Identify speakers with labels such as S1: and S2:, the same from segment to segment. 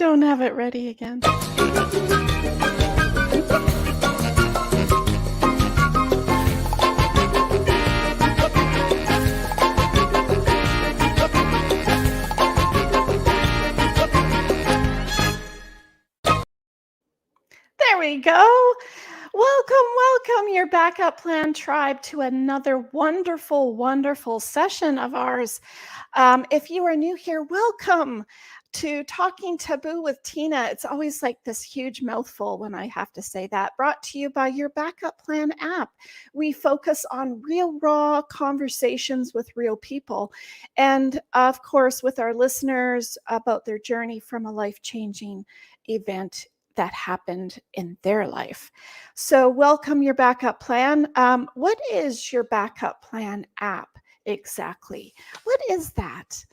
S1: don't have it ready again. There we go. Welcome, your backup plan tribe, to another wonderful, wonderful session of ours. If you are new here, welcome to Talking Taboo with Tina. It's always like this huge mouthful when I have to say that. Brought to you by your backup plan app. We focus on real, raw conversations with real people. And of course, with our listeners about their journey from a life-changing event that happened in their life. So welcome, your backup plan. What is your backup plan app exactly? What is that?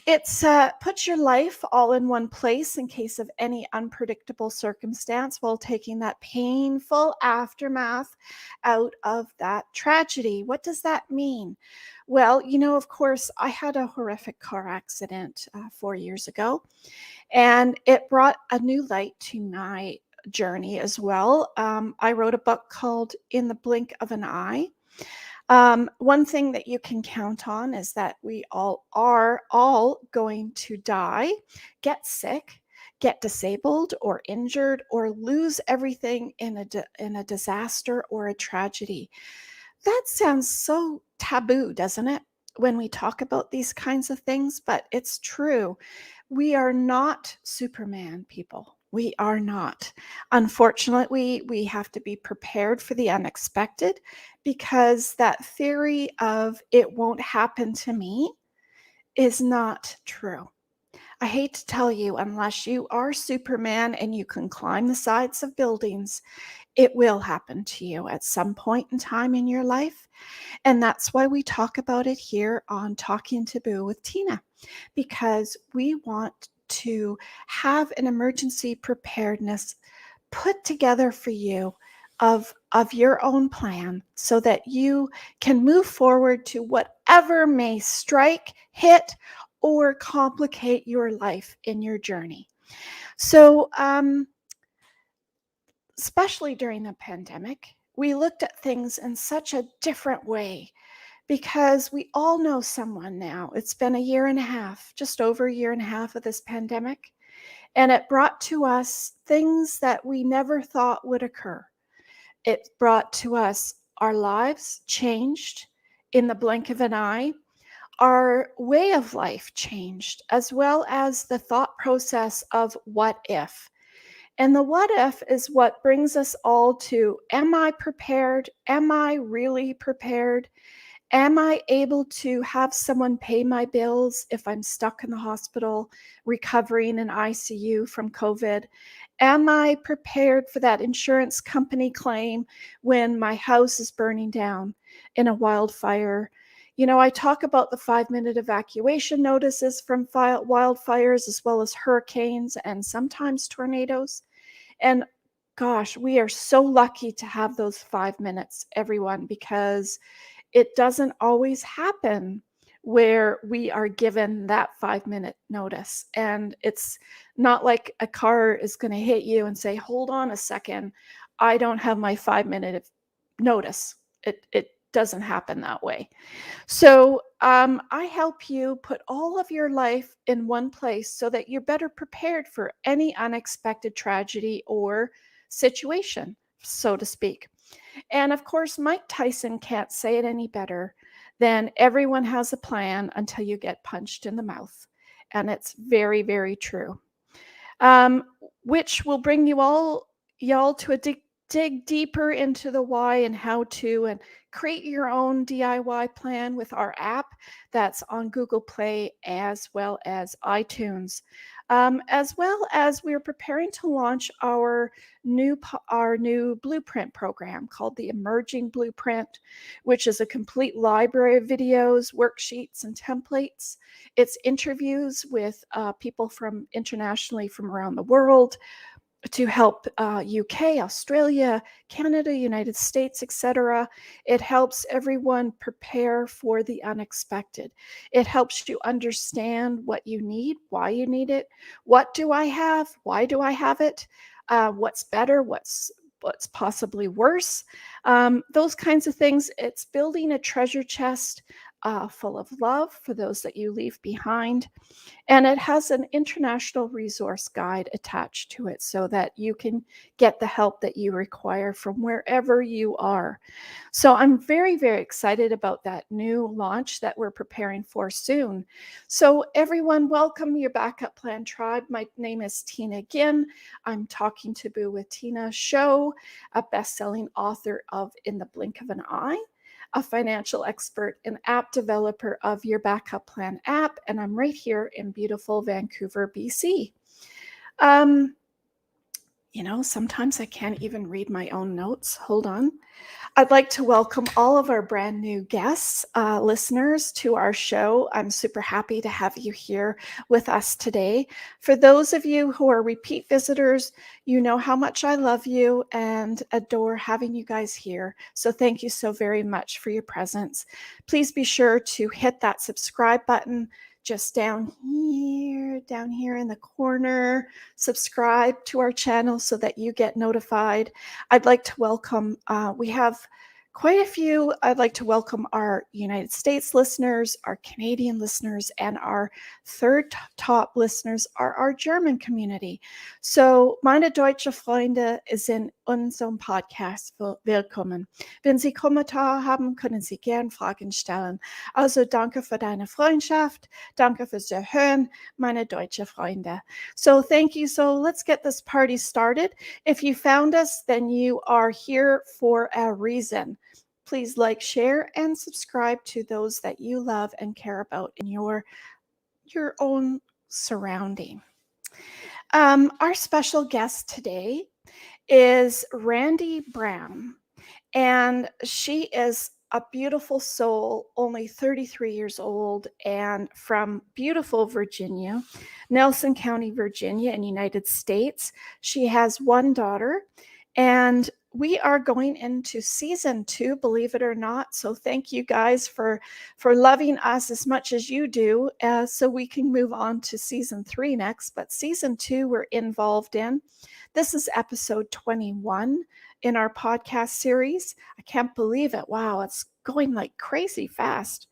S1: It's puts your life all in one place in case of any unpredictable circumstance, while taking that painful aftermath out of that tragedy. What does that mean? Well, of course, I had a horrific car accident 4 years ago, and it brought a new light to my journey as well. I wrote a book called In the Blink of an Eye. One thing that you can count on is that we all are going to die, get sick, get disabled or injured, or lose everything in a disaster or a tragedy. That sounds so taboo, doesn't it, when we talk about these kinds of things? But it's true. We are not Superman, people. We are not. Unfortunately, we have to be prepared for the unexpected, because that theory of it won't happen to me is not true. I hate to tell you, unless you are Superman and you can climb the sides of buildings, it will happen to you at some point in time in your life. And that's why we talk about it here on Talking Taboo with Tina, because we want to have an emergency preparedness put together for you of your own plan, so that you can move forward to whatever may strike, hit, or complicate your life in your journey. So, especially during the pandemic, we looked at things in such a different way, because we all know someone now. It's been a year and a half, just over a year and a half of this pandemic, and it brought to us things that we never thought would occur. It brought to us our lives changed in the blink of an eye. Our way of life changed, as well as the thought process of what if. And the what if is what brings us all to, am I prepared? Am I really prepared? Am I able to have someone pay my bills if I'm stuck in the hospital, recovering in ICU from COVID? Am I prepared for that insurance company claim when my house is burning down in a wildfire? I talk about the 5-minute evacuation notices from wildfires, as well as hurricanes and sometimes tornadoes. And gosh, we are so lucky to have those 5 minutes, everyone, because it doesn't always happen where we are given that 5-minute notice. And it's not like a car is going to hit you and say, hold on a second, I don't have my 5-minute notice. It doesn't happen that way. So I help you put all of your life in one place so that you're better prepared for any unexpected tragedy or situation, so to speak. And of course, Mike Tyson can't say it any better than, everyone has a plan until you get punched in the mouth. And it's very, very true. Which will bring y'all to dig deeper into the why and how to, and create your own DIY plan with our app that's on Google Play as well as iTunes. As well as we're preparing to launch our new blueprint program called the Emerging Blueprint, which is a complete library of videos, worksheets, and templates. It's interviews with people from internationally from around the world, to help UK, Australia, Canada, United States, etc. It helps everyone prepare for the unexpected. It helps you understand what you need, why you need it, what do I have, why do I have it, what's better, what's possibly worse, those kinds of things. It's building a treasure chest full of love for those that you leave behind. And it has an international resource guide attached to it so that you can get the help that you require from wherever you are. So I'm very, very excited about that new launch that we're preparing for soon. So everyone, welcome your Backup Plan Tribe. My name is Tina Ginn. I'm talking to Boo with Tina Show, a best-selling author of In the Blink of an Eye, a financial expert and app developer of your Backup Plan app, and I'm right here in beautiful Vancouver, BC. Sometimes I can't even read my own notes. Hold on. I'd like to welcome all of our brand new guests, listeners to our show. I'm super happy to have you here with us today. For those of you who are repeat visitors, you know how much I love you and adore having you guys here. So thank you so very much for your presence. Please be sure to hit that subscribe button just down here in the corner. Subscribe to our channel so that you get notified. I'd like to welcome, we have quite a few. I'd like to welcome our United States listeners, our Canadian listeners, and our third top listeners are our German community. So, meine deutsche Freunde sind in unserem Podcast willkommen. Wenn Sie Kommentare haben, können Sie gern Fragen stellen. Also, danke für deine Freundschaft. Danke fürs Zuhören, meine deutsche Freunde. So, thank you. So, let's get this party started. If you found us, then you are here for a reason. Please like, share, and subscribe to those that you love and care about in your own surrounding. Our special guest today is Randi Brown, and she is a beautiful soul, only 33 years old, and from beautiful Virginia, Nelson County, Virginia, in United States. She has one daughter, and we are going into season 2, believe it or not. So thank you guys for loving us as much as you do, so we can move on to season 3 next. But season 2 we're involved in. This is episode 21 in our podcast series. I can't believe it. Wow, it's going like crazy fast.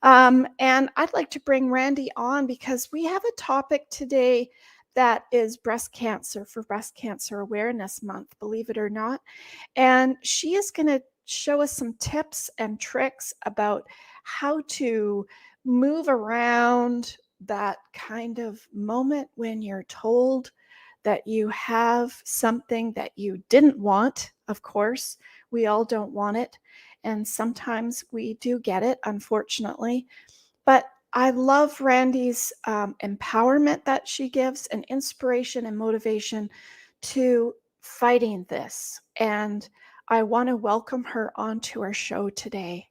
S1: And I'd like to bring Randi on because we have a topic today that is breast cancer for Breast Cancer Awareness Month, believe it or not. And she is going to show us some tips and tricks about how to move around that kind of moment when you're told that you have something that you didn't want. Of course, we all don't want it. And sometimes we do get it, unfortunately. But I love Randi's empowerment that she gives and inspiration and motivation to fighting this. And I want to welcome her onto our show today.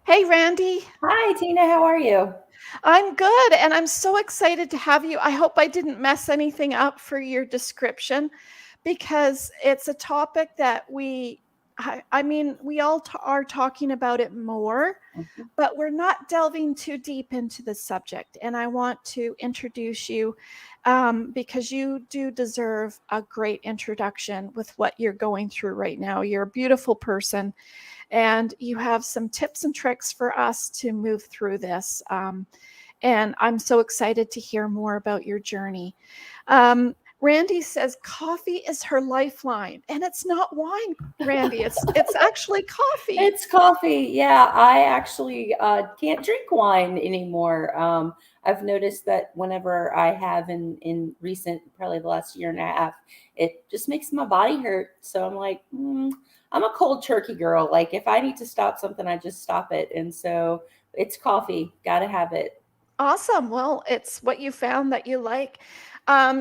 S1: Hey, Randi.
S2: Hi, Tina. How are you?
S1: I'm good, and I'm so excited to have you. I hope I didn't mess anything up for your description because it's a topic that we all are talking about it more, but we're not delving too deep into the subject. And I want to introduce you because you do deserve a great introduction with what you're going through right now. You're a beautiful person, and you have some tips and tricks for us to move through this. And I'm so excited to hear more about your journey. Randi says coffee is her lifeline, and it's not wine, Randi. It's actually coffee.
S2: It's coffee. Yeah, I actually can't drink wine anymore. I've noticed that whenever I have in recent, probably the last year and a half, it just makes my body hurt. So I'm like, I'm a cold turkey girl. Like if I need to stop something, I just stop it. And so it's coffee. Got to have it.
S1: Awesome. Well, it's what you found that you like.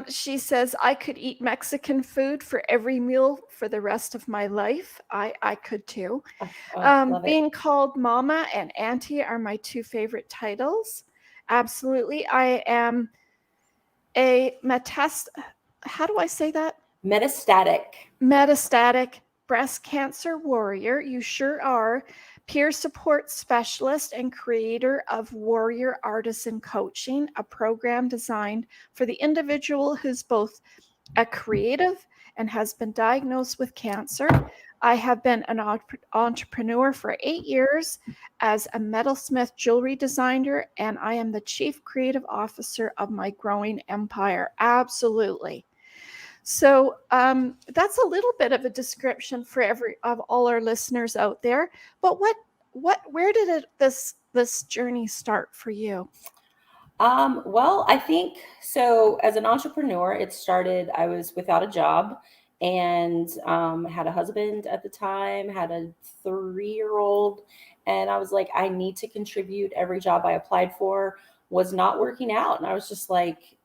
S1: She says, I could eat Mexican food for every meal for the rest of my life. I could too.
S2: Love
S1: Being
S2: it.
S1: called mama and auntie are my two favorite titles. Absolutely. I am a how do I say that?
S2: Metastatic
S1: breast cancer warrior. You sure are. Peer support specialist and creator of Warrior Artisan Coaching, a program designed for the individual who's both a creative and has been diagnosed with cancer. I have been an entrepreneur for 8 years as a metalsmith jewelry designer, and I am the chief creative officer of my growing empire. Absolutely. So that's a little bit of a description for all our listeners out there. But where did this journey start for you?
S2: Well, I think so. As an entrepreneur, it started, I was without a job and had a husband at the time, had a 3-year-old, and I was like, I need to contribute. Every job I applied for was not working out. And I was just like,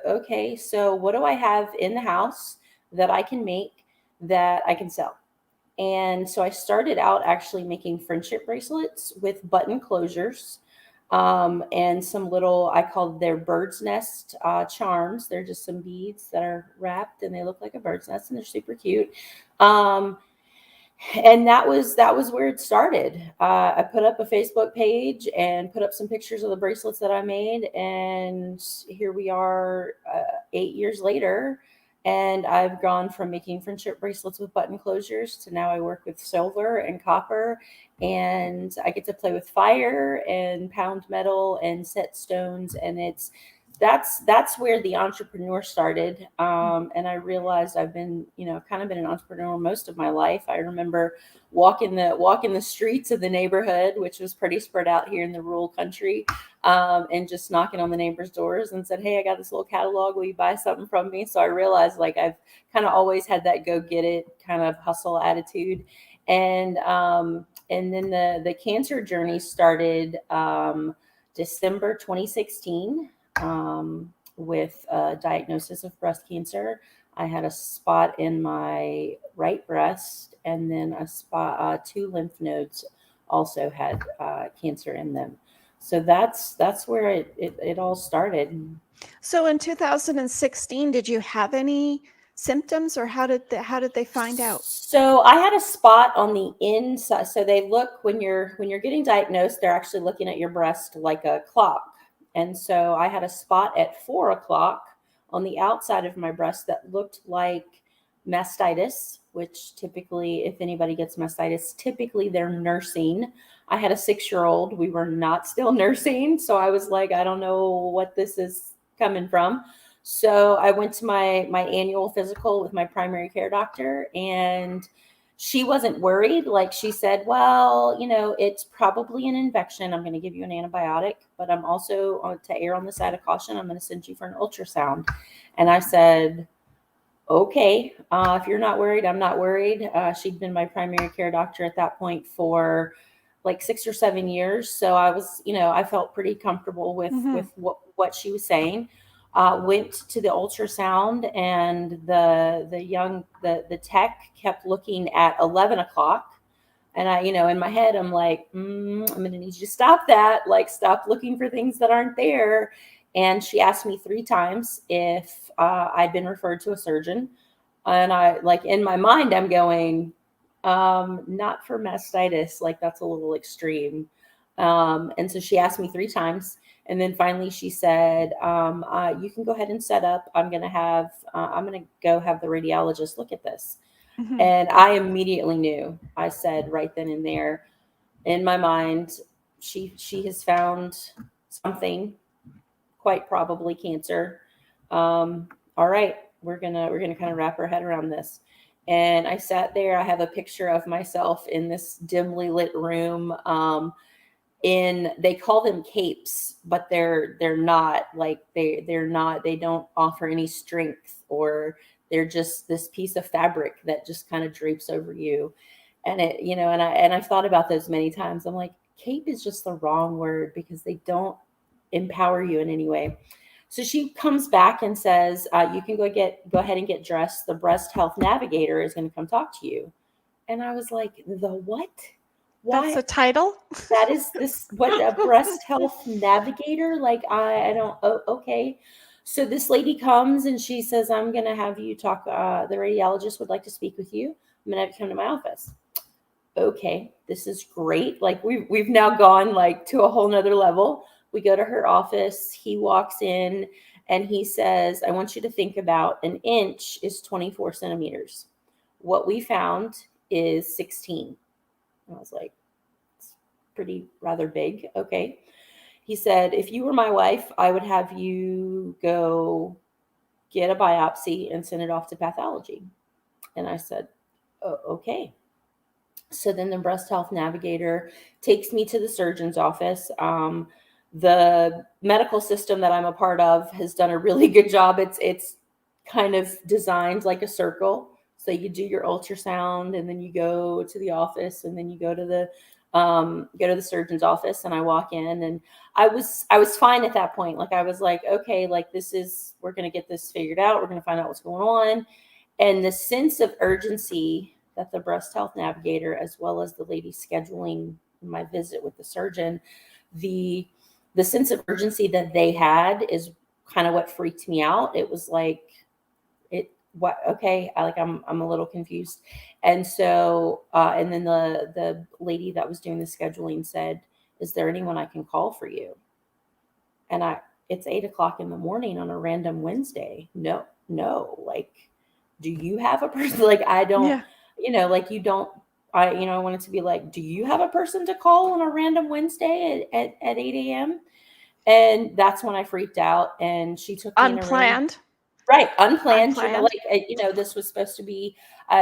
S2: okay, so what do I have in the house that I can make that I can sell? And so I started out actually making friendship bracelets with button closures. And some little, I called their bird's nest charms. They're just some beads that are wrapped and they look like a bird's nest and they're super cute. And that was where it started. I put up a Facebook page and put up some pictures of the bracelets that I made. And here we are 8 years later. And I've gone from making friendship bracelets with button closures to now I work with silver and copper, and I get to play with fire and pound metal and set stones. And that's where the entrepreneur started. And I realized I've been, kind of been an entrepreneur most of my life. I remember walking the streets of the neighborhood, which was pretty spread out here in the rural country, and just knocking on the neighbors' doors and said, "Hey, I got this little catalog. Will you buy something from me?" So I realized like I've kind of always had that go get it kind of hustle attitude. And then the cancer journey started December 2016. With a diagnosis of breast cancer. I had a spot in my right breast, and then a spot, 2 lymph nodes also had cancer in them. So that's where it all started.
S1: So in 2016, did you have any symptoms, or how did they find out?
S2: So I had a spot on the inside. So they look when you're getting diagnosed, they're actually looking at your breast like a clock. And so I had a spot at 4 o'clock on the outside of my breast that looked like mastitis, which typically, if anybody gets mastitis, typically they're nursing. I had a 6-year-old. We were not still nursing. So I was like, I don't know what this is coming from. So I went to my annual physical with my primary care doctor, and she wasn't worried. Like she said, well, it's probably an infection. I'm going to give you an antibiotic, but I'm also, to err on the side of caution, I'm going to send you for an ultrasound. And I said, okay, if you're not worried, I'm not worried. She'd been my primary care doctor at that point for like 6 or 7 years. So I was, I felt pretty comfortable with what she was saying. Went to the ultrasound, and the tech kept looking at 11 o'clock. And I, in my head, I'm like, I'm going to need you to stop that. Like, stop looking for things that aren't there. And she asked me 3 times if I'd been referred to a surgeon. And I, like, in my mind, I'm going, not for mastitis. Like, that's a little extreme. And so she asked me 3 times. And then finally she said, you can go ahead and set up. I'm going to go have the radiologist look at this. Mm-hmm. And I immediately knew. I said right then and there in my mind, she has found something, quite probably cancer. All right, we're going to kind of wrap our head around this. And I sat there. I have a picture of myself in this dimly lit room. They call them capes, but they're not like they don't offer any strength, or they're just this piece of fabric that just kind of drapes over you. And it, and I've thought about those many times. I'm like, cape is just the wrong word because they don't empower you in any way. So she comes back and says, you can go ahead and get dressed. The breast health navigator is going to come talk to you. And I was like, the what?
S1: Why? That's a title?
S2: That is this, what, a breast health navigator? Like, I don't, okay. So this lady comes and she says, I'm going to have you talk. The radiologist would like to speak with you. I'm going to have you come to my office. Okay, this is great. Like we've now gone like to a whole nother level. We go to her office. He walks in and he says, I want you to think about an inch is 24 centimeters. What we found is 16. I was like, it's pretty rather big. Okay. He said, if you were my wife, I would have you go get a biopsy and send it off to pathology. And I said, oh, okay. So then the breast health navigator takes me to the surgeon's office. The medical system that I'm a part of has done a really good job. It's kind of designed like a circle. So you do your ultrasound and then you go to the office and then you go to the surgeon's office, and I walk in and I was fine at that point. Like I was like, okay, like we're going to get this figured out. We're going to find out what's going on. And the sense of urgency that the breast health navigator, as well as the lady scheduling my visit with the surgeon, the sense of urgency that they had is kind of what freaked me out. It was like, okay, I'm a little confused. And so, and then the lady that was doing the scheduling said, is there anyone I can call for you? And it's 8:00 in the morning on a random Wednesday. No, like, do you have a person? Like, I don't, like you don't, I want it to be like, do you have a person to call on a random Wednesday at 8 a.m.? And that's when I freaked out, and she took me
S1: Unplanned.
S2: in a room. Right. Unplanned. This was supposed to be,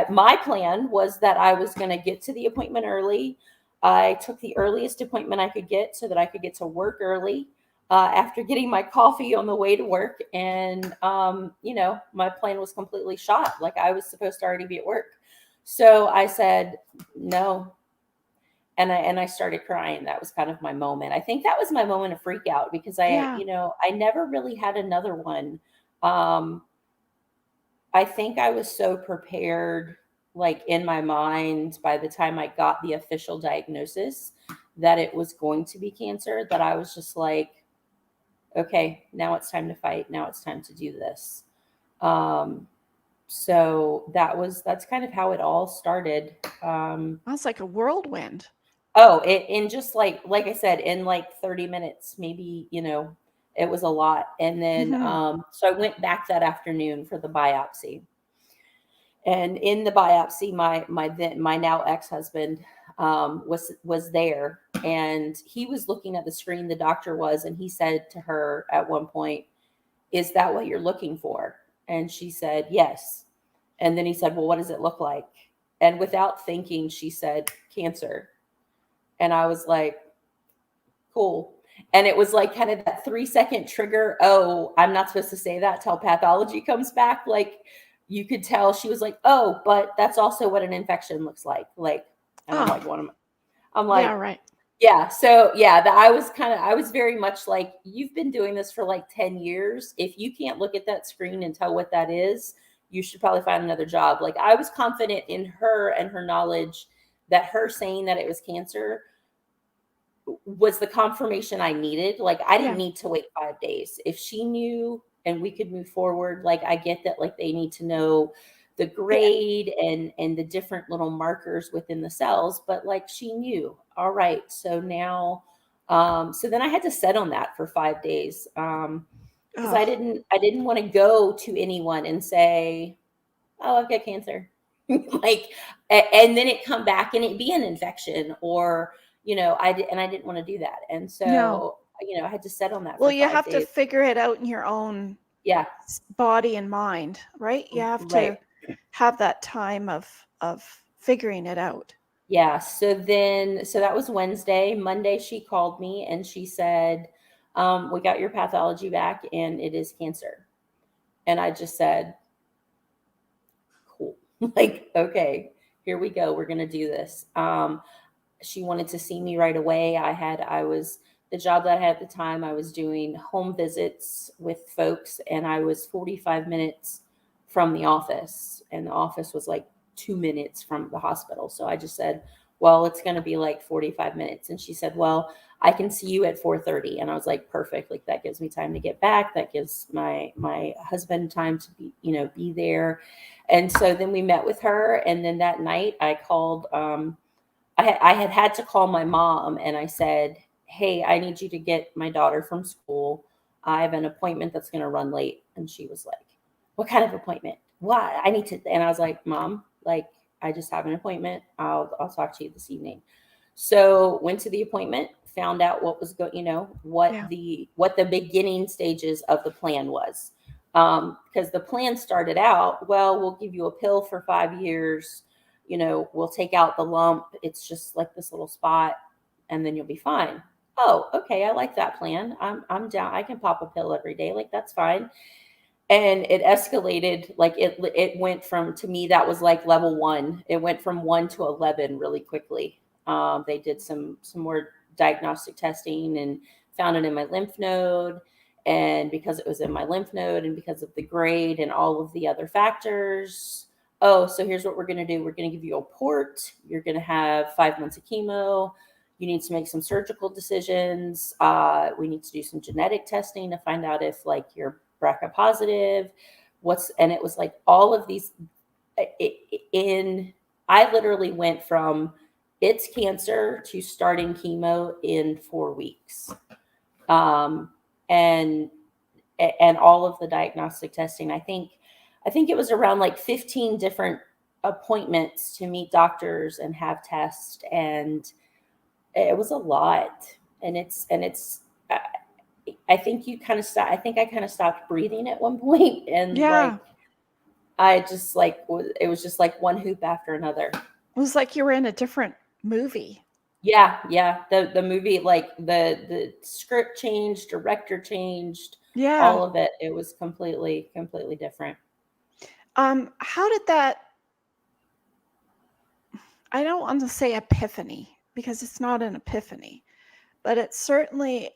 S2: my plan was that I was going to get to the appointment early. I took the earliest appointment I could get so that I could get to work early after getting my coffee on the way to work. And, my plan was completely shot. Like I was supposed to already be at work. So I said, no. And I started crying. That was kind of my moment. I think that was my moment of freak out because I never really had another one. I think I was so prepared, like in my mind, by the time I got the official diagnosis that it was going to be cancer, that I was just like, okay, now it's time to fight. Now it's time to do this. So that's kind of how it all started.
S1: Sounds like a whirlwind.
S2: Oh, in just like I said, in like 30 minutes, maybe, it was a lot. And then, so I went back that afternoon for the biopsy. And in the biopsy, my now ex-husband was there, and he was looking at the screen. The doctor was, and he said to her at one point, "Is that what you're looking for?" And she said, "Yes." And then he said, "Well, what does it look like?" And without thinking, she said, "Cancer." And I was like, cool. And it was like kind of that 3-second trigger. Oh, I'm not supposed to say that till pathology comes back. Like you could tell she was like, oh, but that's also what an infection looks like. Like, and I'm like, I'm like,
S1: yeah, right.
S2: Yeah. So yeah, I was very much like, you've been doing this for like 10 years. If you can't look at that screen and tell what that is, you should probably find another job. Like I was confident in her and her knowledge that her saying that it was cancer was the confirmation I needed. Like I didn't need to wait 5 days. If she knew and we could move forward, like I get that, like they need to know the grade and the different little markers within the cells, but like she knew, all right. So now, so then I had to sit on that for 5 days. Because I didn't want to go to anyone and say, oh, I've got cancer. Like, and then it come back and it be an infection or, I didn't want to do that. And so, I had to sit on that.
S1: Well, you have to figure it out in your own body and mind, right? You have to have that time of figuring it out.
S2: Yeah. So that was Wednesday. Monday, she called me and she said, we got your pathology back and it is cancer. And I just said, cool. Like, okay, here we go. We're going to do this. She wanted to see me right away. The job that I had at the time, I was doing home visits with folks, and I was 45 minutes from the office, and the office was like 2 minutes from the hospital. So I just said, well, it's going to be like 45 minutes. And she said, well, I can see you at 4:30. And I was like, perfect. Like that gives me time to get back. That gives my husband time to be there. And so then we met with her. And then that night I called, I had to call my mom, and I said, hey, I need you to get my daughter from school. I have an appointment that's going to run late. And she was like, what kind of appointment? Why? I need to. And I was like, Mom, like, I just have an appointment. I'll talk to you this evening. So went to the appointment, found out what was what the beginning stages of the plan was. Because the plan started out, well, we'll give you a pill for 5 years. We'll take out the lump. It's just like this little spot, and then you'll be fine. Oh, okay. I like that plan. I'm down. I can pop a pill every day. Like, that's fine. And it escalated. Like it went from, to me, that was like level 1. It went from 1 to 11 really quickly. They did some more diagnostic testing and found it in my lymph node. And because it was in my lymph node and because of the grade and all of the other factors, oh, so here's what we're going to do. We're going to give you a port. You're going to have 5 months of chemo. You need to make some surgical decisions. We need to do some genetic testing to find out if like you're BRCA positive. And it was like all of these I literally went from it's cancer to starting chemo in 4 weeks. And all of the diagnostic testing, I think it was around like 15 different appointments to meet doctors and have tests. And it was a lot. And I think I kind of stopped breathing at one point. And like, I just like, it was just like one hoop after another.
S1: It was like you were in a different movie.
S2: Yeah. The movie, like the script changed, director changed, all of it. It was completely different.
S1: How did that, I don't want to say epiphany because it's not an epiphany, but it's certainly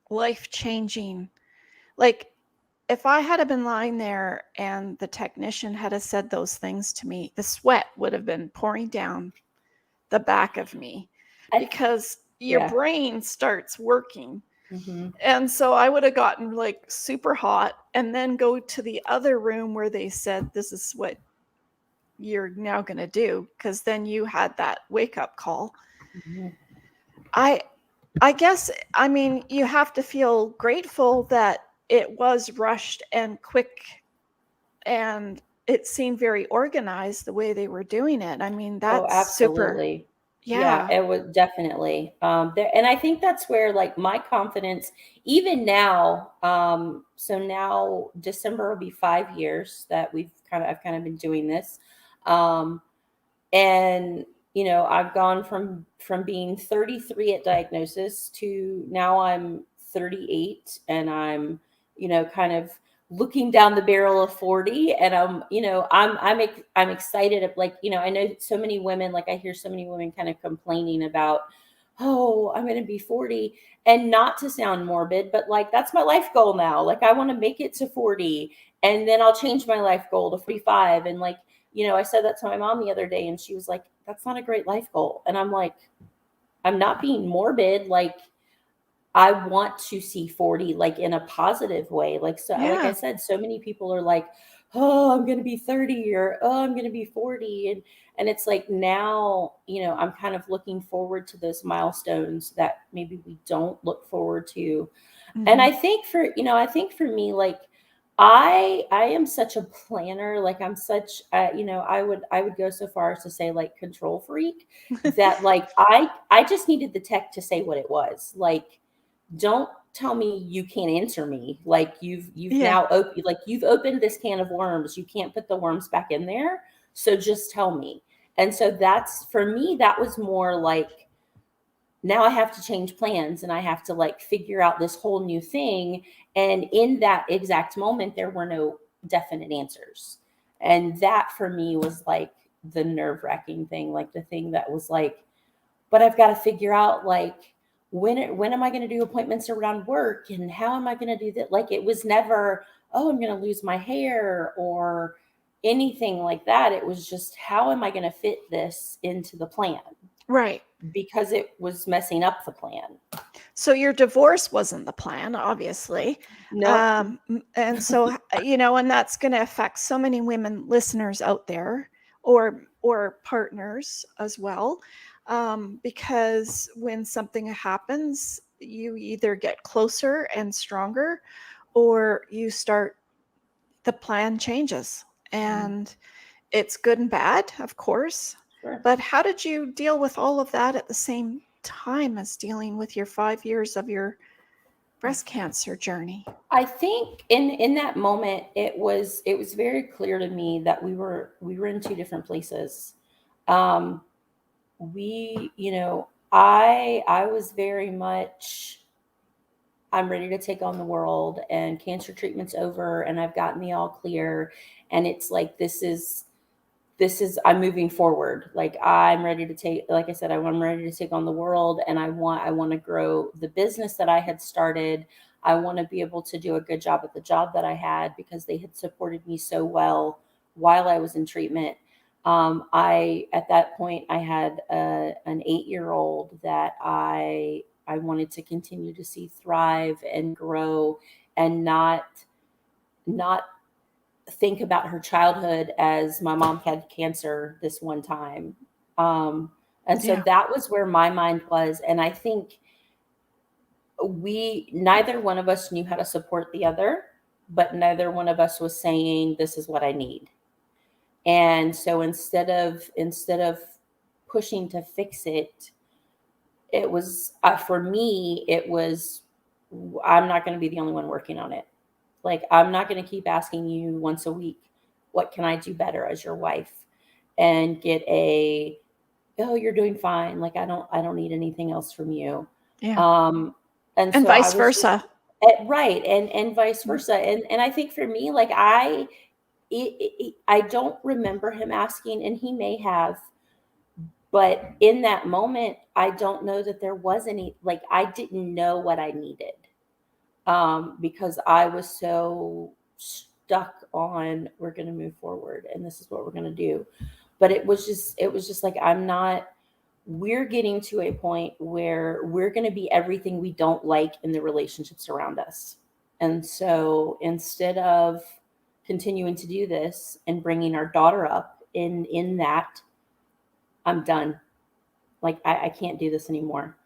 S1: life-changing. Like, if I had been lying there and the technician had said those things to me, the sweat would have been pouring down the back of me because your brain starts working.
S2: Mm-hmm.
S1: And so I would have gotten like super hot and then go to the other room where they said, this is what you're now going to do. Because then you had that wake up call.
S2: Mm-hmm.
S1: I guess, I mean, you have to feel grateful that it was rushed and quick, and it seemed very organized the way they were doing it. I mean, that's
S2: absolutely.
S1: Super. Yeah,
S2: it was definitely and I think that's where like my confidence, even now, so now December will be 5 years that I've kind of been doing this. And I've gone from being 33 at diagnosis to now I'm 38, and I'm kind of looking down the barrel of 40, and I'm excited. Like, I know so many women, like I hear so many women kind of complaining about, oh, I'm going to be 40, and not to sound morbid, but like, that's my life goal now. Like, I want to make it to 40, and then I'll change my life goal to 45. And like, I said that to my mom the other day, and she was like, that's not a great life goal. And I'm like, I'm not being morbid. Like, I want to see 40 like in a positive way. Like, so like I said, so many people are like, oh, I'm going to be 30, or, oh, I'm going to be 40. And it's like, now, I'm kind of looking forward to those milestones that maybe we don't look forward to. Mm-hmm. And I think for me, like, I am such a planner. Like, I'm such, I would go so far as to say like control freak that like, I just needed the tech to say what it was. Like, don't tell me you can't answer me. Like, you've now you've opened this can of worms. You can't put the worms back in there. So just tell me. And so that's, for me, that was more like, now I have to change plans, and I have to like figure out this whole new thing. And in that exact moment, there were no definite answers. And that for me was like the nerve-wracking thing, like the thing that was like, but I've got to figure out like, when am I going to do appointments around work, and how am I going to do that? Like, it was never, oh, I'm going to lose my hair or anything like that. It was just, how am I going to fit this into the plan?
S1: Right.
S2: because it was messing up the plan.
S1: So your divorce wasn't the plan, obviously.
S2: Nope.
S1: And so, and that's going to affect so many women listeners out there, or partners as well. Because when something happens, you either get closer and stronger, or the plan changes. And it's good and bad, of course.
S2: Sure.
S1: But how did you deal with all of that at the same time as dealing with your 5 years of your breast cancer journey?
S2: I think in that moment it was very clear to me that we were in two different places. We, I was very much, I'm ready to take on the world, and cancer treatment's over and I've gotten the all clear, and it's like this is I'm moving forward. Like I'm ready to take, like I said, I'm ready to take on the world, and I want to grow the business that I had started. I want to be able to do a good job at the job that I had, because they had supported me so well while I was in treatment. At that point I had an 8-year-old that I wanted to continue to see thrive and grow, and not think about her childhood as my mom had cancer this one time. And so that was where my mind was. And I think neither one of us knew how to support the other, but neither one of us was saying, this is what I need. And so instead of pushing to fix it, it was, for me, it was, I'm not going to be the only one working on it. Like, I'm not going to keep asking you once a week, what can I do better as your wife? And get oh, you're doing fine. Like, I don't need anything else from you.
S1: Yeah.
S2: And
S1: And
S2: so I
S1: vice
S2: was just,
S1: versa.
S2: right. And vice versa. And I think for me, like I don't remember him asking, and he may have, but in that moment, I don't know that there was any, like, I didn't know what I needed. Because I was so stuck on, we're going to move forward and this is what we're going to do. But it was just like, we're getting to a point where we're going to be everything we don't like in the relationships around us. And so instead of continuing to do this and bringing our daughter up in that, I'm done. Like, I can't do this anymore.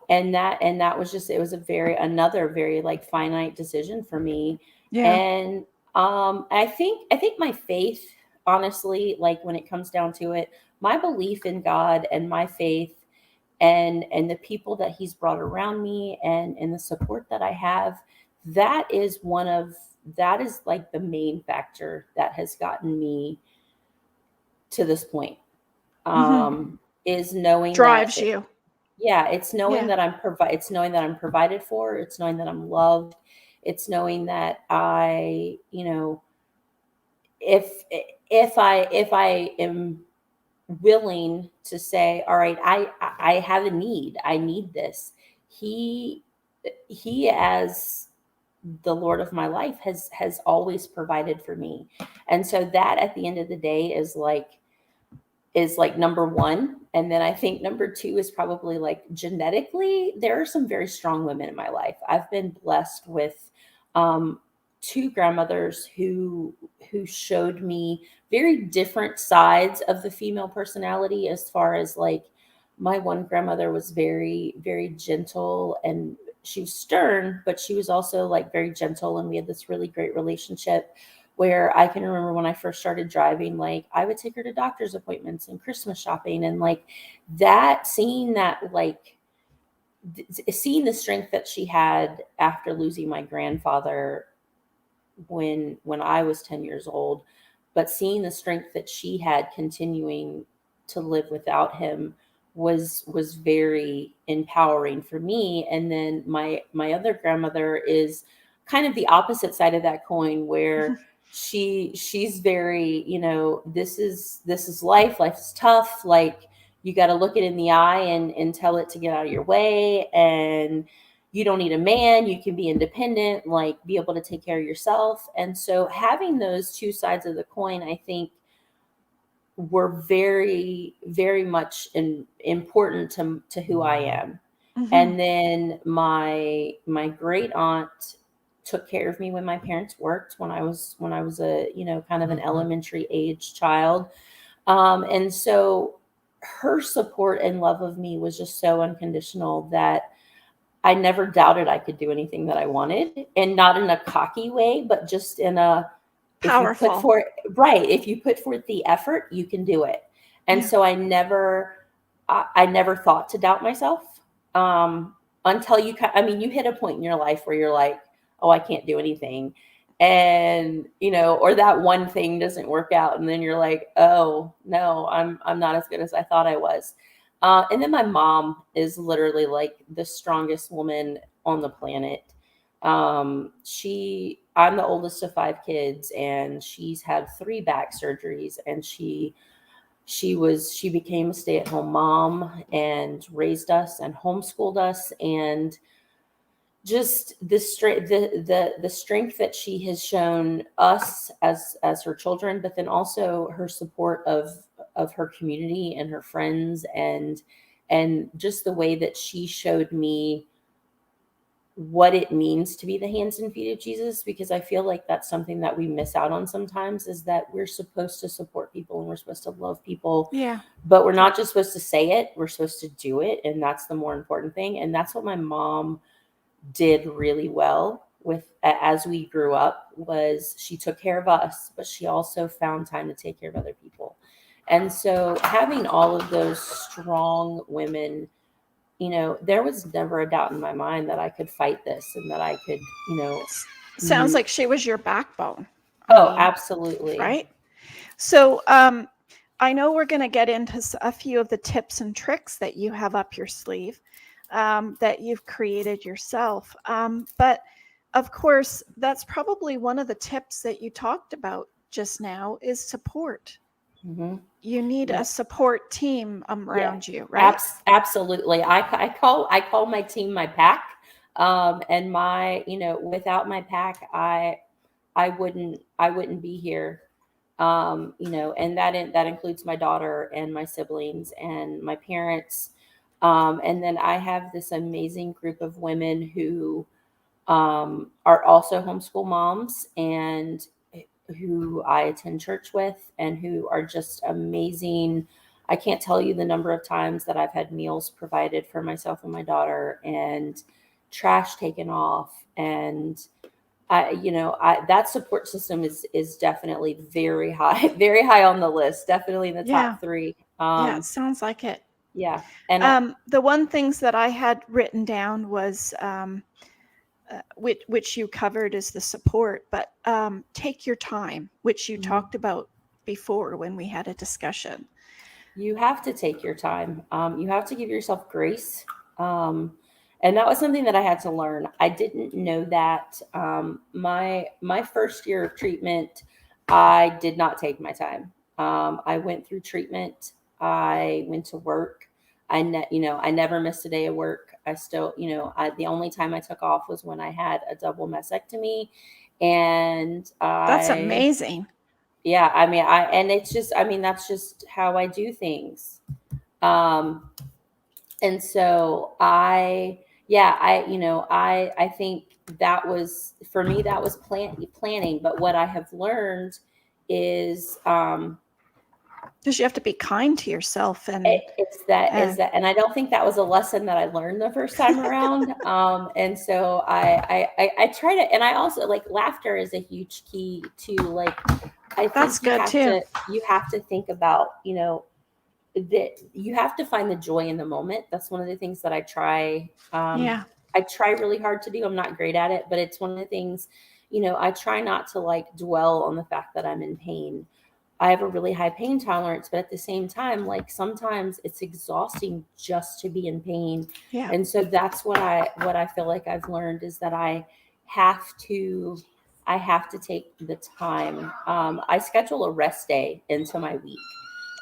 S2: And that was just, it was another very like finite decision for me.
S1: Yeah.
S2: And I think my faith, honestly, like when it comes down to it, my belief in God and my faith and the people that he's brought around me, and the support that I have, that is like the main factor that has gotten me to this point. Is knowing
S1: Drives
S2: that
S1: you.
S2: yeah, it's knowing
S1: Yeah.
S2: that it's knowing that I'm provided for. It's knowing that I'm loved. It's knowing that if I am willing to say, all right, I have a need. I need this. He as the Lord of my life has always provided for me. And so that at the end of the day is like number one. And then I think number two is probably like genetically, there are some very strong women in my life. I've been blessed with two grandmothers who showed me very different sides of the female personality. As far as like, my one grandmother was very, very gentle, and she was stern, but she was also like very gentle. And we had this really great relationship, where I can remember when I first started driving, like I would take her to doctor's appointments and Christmas shopping, and like that, seeing the strength that she had after losing my grandfather when I was 10 years old, but seeing the strength that she had continuing to live without him was very empowering for me. And then my other grandmother is kind of the opposite side of that coin, where she's very, this is life is tough, like you got to look it in the eye and tell it to get out of your way, and you don't need a man, you can be independent, like be able to take care of yourself. And so having those two sides of the coin, I think, were very, very much important to who I am.
S1: Mhm.
S2: And then my great aunt took care of me when my parents worked, when I was a, kind of an elementary age child. And so her support and love of me was just so unconditional that I never doubted I could do anything that I wanted, and not in a cocky way, but just in a, if you put
S1: Powerful.
S2: forth, right, if you put forth the effort, you can do it. And
S1: Yeah.
S2: so I never thought to doubt myself, until you hit a point in your life where you're like, oh, I can't do anything. And, or that one thing doesn't work out. And then you're like, oh no, I'm not as good as I thought I was. And then my mom is literally like the strongest woman on the planet. I'm the oldest of 5 kids, and she's had 3 back surgeries, and she became a stay-at-home mom and raised us and homeschooled us, and just the strength, the strength that she has shown us as her children, but then also her support of her community and her friends, and just the way that she showed me what it means to be the hands and feet of Jesus, because I feel like that's something that we miss out on sometimes, is that we're supposed to support people and we're supposed to love people.
S1: Yeah.
S2: But we're not just supposed to say it, we're supposed to do it. And that's the more important thing. And that's what my mom did really well with as we grew up, was she took care of us, but she also found time to take care of other people. And so having all of those strong women, there was never a doubt in my mind that I could fight this and that I could,
S1: Sounds like she was your backbone.
S2: Oh, absolutely.
S1: Right? So, I know we're going to get into a few of the tips and tricks that you have up your sleeve, that you've created yourself. But of course, that's probably one of the tips that you talked about just now, is support.
S2: Mm-hmm.
S1: You need a support team around you, right?
S2: Absolutely. I call my team my pack. And without my pack, I wouldn't be here. And that includes my daughter and my siblings and my parents. And then I have this amazing group of women who are also homeschool moms, and who I attend church with, and who are just amazing. I can't tell you the number of times that I've had meals provided for myself and my daughter, and trash taken off, and that support system is definitely very high on the list. Definitely in the top 3.
S1: Yeah, it sounds like it.
S2: Yeah. And
S1: the one things that I had written down was, which you covered, is the support, but take your time, which you talked about before when we had a discussion.
S2: You have to take your time. You have to give yourself grace. And that was something that I had to learn. I didn't know that. My first year of treatment, I did not take my time. I went through treatment. I went to work. I never missed a day of work. I still, the only time I took off was when I had a double mastectomy, and
S1: That's amazing.
S2: Yeah, and it's just, that's just how I do things. And so I think that was, for me, that was planning. But what I have learned is,
S1: because you have to be kind to yourself, and
S2: and I don't think that was a lesson that I learned the first time around. And so I try to, and I also, like, laughter is a huge key to, like, I think
S1: that's good too.
S2: You have to think about, that you have to find the joy in the moment. That's one of the things that I try. I try really hard to do. I'm not great at it, but it's one of the things, I try not to, like, dwell on the fact that I'm in pain. I have a really high pain tolerance, but at the same time, like, sometimes it's exhausting just to be in pain.
S1: Yeah.
S2: And so that's what I feel like I've learned, is that I have to take the time. I schedule a rest day into my week.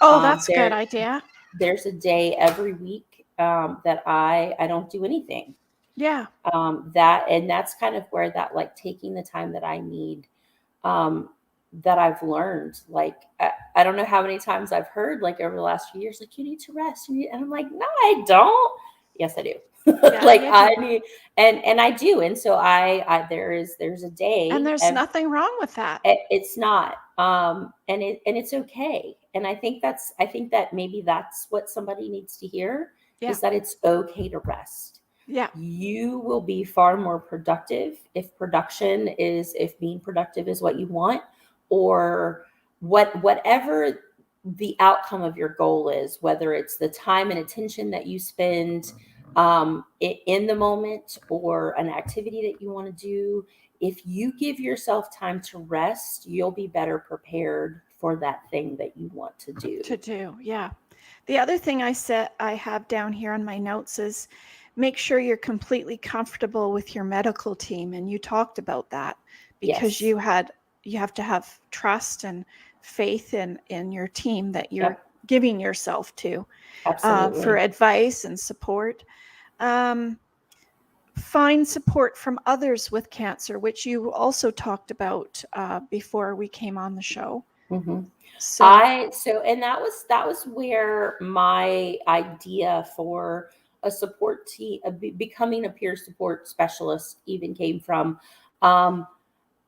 S1: Oh, that's a good idea.
S2: There's a day every week that I don't do anything.
S1: Yeah.
S2: That's kind of where that, like, taking the time that I need. that I've learned. Like, I don't know how many times I've heard, like, over the last few years, like, you need to rest. And I'm like, no, I don't. Yes, I do.
S1: Yeah,
S2: Like,
S1: you
S2: I
S1: do.
S2: need, and I do. And so there's a day,
S1: And there's nothing wrong with that.
S2: it's not, and it's okay. And I think that maybe that's what somebody needs to hear,
S1: Yeah.
S2: is that it's okay to rest.
S1: Yeah.
S2: You will be far more productive if being productive is what you want, or whatever the outcome of your goal is, whether it's the time and attention that you spend in the moment, or an activity that you want to do. If you give yourself time to rest, you'll be better prepared for that thing that you want to do.
S1: Yeah. The other thing I have down here on my notes is make sure you're completely comfortable with your medical team. And you talked about that, because
S2: Yes.
S1: you have to have trust and faith in your team that you're
S2: Yep.
S1: giving yourself to for
S2: Absolutely.
S1: advice and support. Find support from others with cancer, which you also talked about before we came on the show.
S2: Mm-hmm.
S1: So,
S2: And that was where my idea for a support team, becoming a peer support specialist, even came from.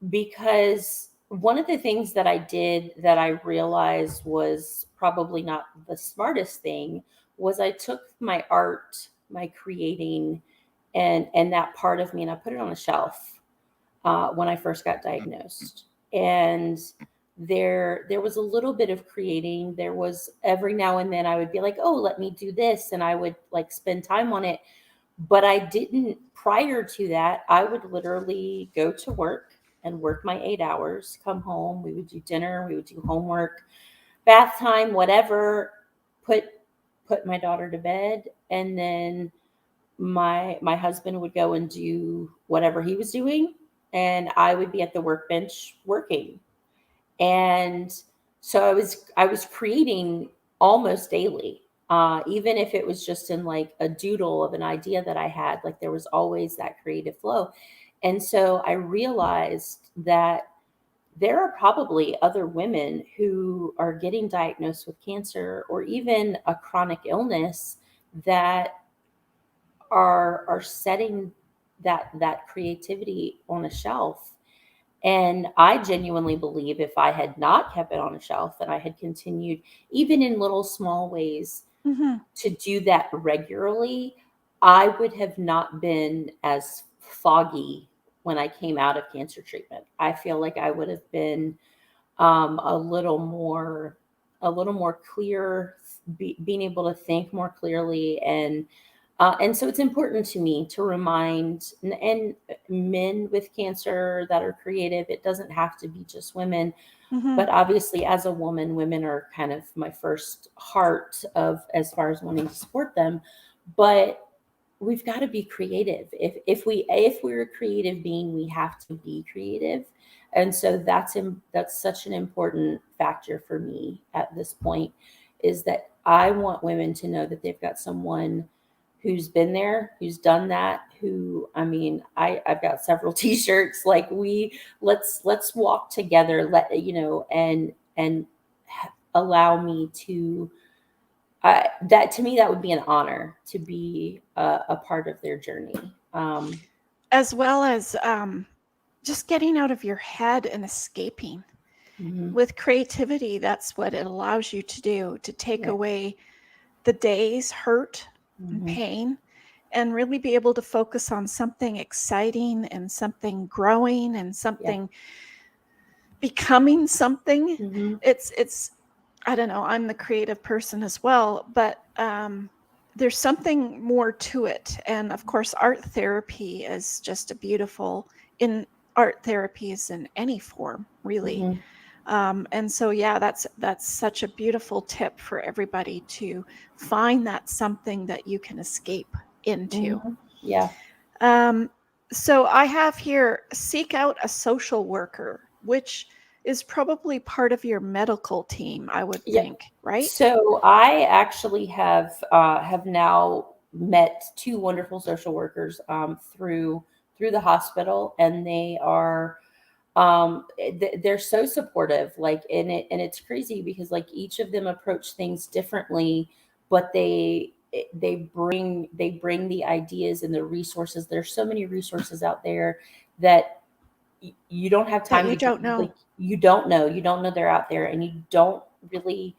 S2: Because one of the things that I did that I realized was probably not the smartest thing was I took my art, my creating, and that part of me, and I put it on a shelf when I first got diagnosed. And there was a little bit of creating. There was, every now and then I would be like, oh, let me do this, and I would like spend time on it. But I didn't, prior to that, I would literally go to work and work my 8 hours, come home, we would do dinner, we would do homework, bath time, whatever, put my daughter to bed, and then my husband would go and do whatever he was doing, and I would be at the workbench working. And so I was creating almost daily, even if it was just in like a doodle of an idea that I had. Like, there was always that creative flow. And so I realized that there are probably other women who are getting diagnosed with cancer, or even a chronic illness, that are setting that creativity on a shelf. And I genuinely believe, if I had not kept it on a shelf and I had continued, even in little small ways,
S1: mhm.
S2: to do that regularly, I would have not been as foggy when I came out of cancer treatment. I feel like I would have been a a little more clear, being able to think more clearly. And so it's important to me to remind, and men with cancer that are creative, it doesn't have to be just women,
S1: Mhm.
S2: but obviously as a woman, women are kind of my first heart of, as far as wanting to support them. But we've got to be creative. If we're a creative being, we have to be creative. And so that's such an important factor for me at this point, is that I want women to know that they've got someone who's been there, who's done that, who, I mean, I've got several t-shirts, like, let's walk together, and allow me to, that, to me, that would be an honor to be a part of their journey.
S1: As well as just getting out of your head and escaping.
S2: Mm-hmm.
S1: With creativity, that's what it allows you to do, to take
S2: Yeah.
S1: away the day's hurt and
S2: Mm-hmm.
S1: pain, and really be able to focus on something exciting and something growing and something becoming something.
S2: Mm-hmm.
S1: It's I don't know, I'm the creative person as well, but there's something more to it. And of course, art therapy is just a beautiful, in art therapy is in any form, really.
S2: Mm-hmm.
S1: And so, yeah, that's such a beautiful tip for everybody, to find that something that you can escape into.
S2: Mm-hmm. Yeah.
S1: Um, so I have here, seek out a social worker, which is probably part of your medical team, I would
S2: Yeah.
S1: think, right?
S2: So I actually have now met two wonderful social workers through the hospital, and they are they're so supportive, like, and it's crazy because like each of them approach things differently, but they bring the ideas and the resources. There's so many resources out there that you don't have
S1: That
S2: time
S1: you
S2: to
S1: don't know.
S2: like, you don't know they're out there, and you don't really,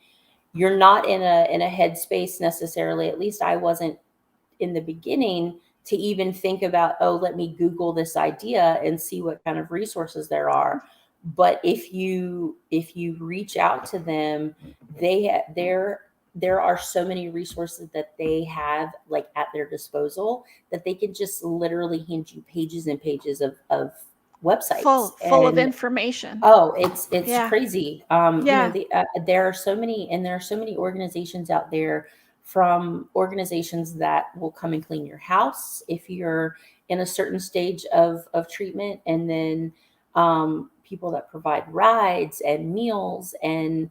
S2: you're not in a headspace necessarily, at least I wasn't in the beginning, to even think about, oh, let me Google this idea and see what kind of resources there are. But if you reach out to them, there are so many resources that they have like at their disposal, that they can just literally hand you pages and pages of websites.
S1: Full of
S2: And
S1: information.
S2: oh, it's
S1: Yeah.
S2: crazy.
S1: Yeah.
S2: There are so many, and there are so many organizations out there, from organizations that will come and clean your house if you're in a certain stage of treatment, and then people that provide rides and meals and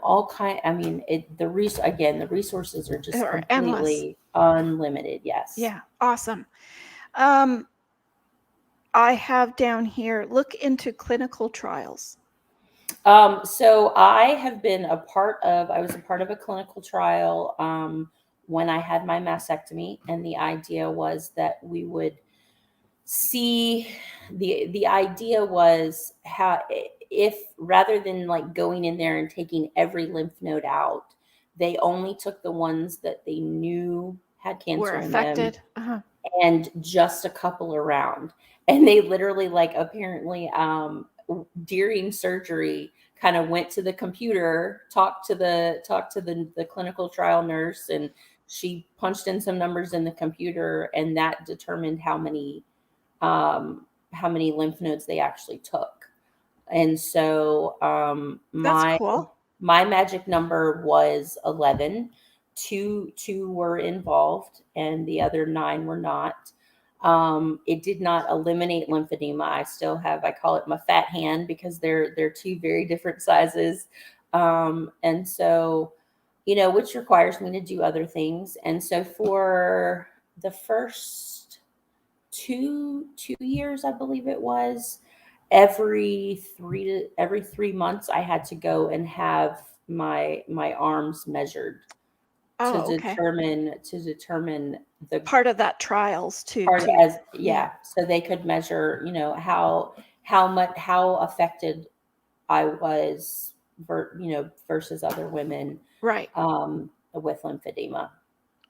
S2: all kind. I mean, the resources are just
S1: Or endless.
S2: completely unlimited. Yes.
S1: Yeah. Awesome. I have down here, look into clinical trials.
S2: So I was a part of a clinical trial when I had my mastectomy, and the idea was that we would see, the idea was how, if rather than like going in there and taking every lymph node out, they only took the ones that they knew had cancer
S1: Were
S2: in them,
S1: affected.
S2: and just a couple around. And they literally, like, apparently during surgery, kind of went to the computer, talked to the clinical trial nurse, and she punched in some numbers in the computer, and that determined how many lymph nodes they actually took. And so
S1: That's
S2: my
S1: cool.
S2: my magic number was 11. Two were involved, and the other 9 were not. It did not eliminate lymphedema. I call it my fat hand, because they're two very different sizes. And so, which requires me to do other things. And so for the first two years, I believe it was, every 3 months I had to go and have my arms measured to
S1: Oh, okay.
S2: determine the
S1: Part of that trials too.
S2: part, as
S1: Yeah.
S2: so they could measure, how affected I was, versus other women
S1: Right.
S2: with lymphedema.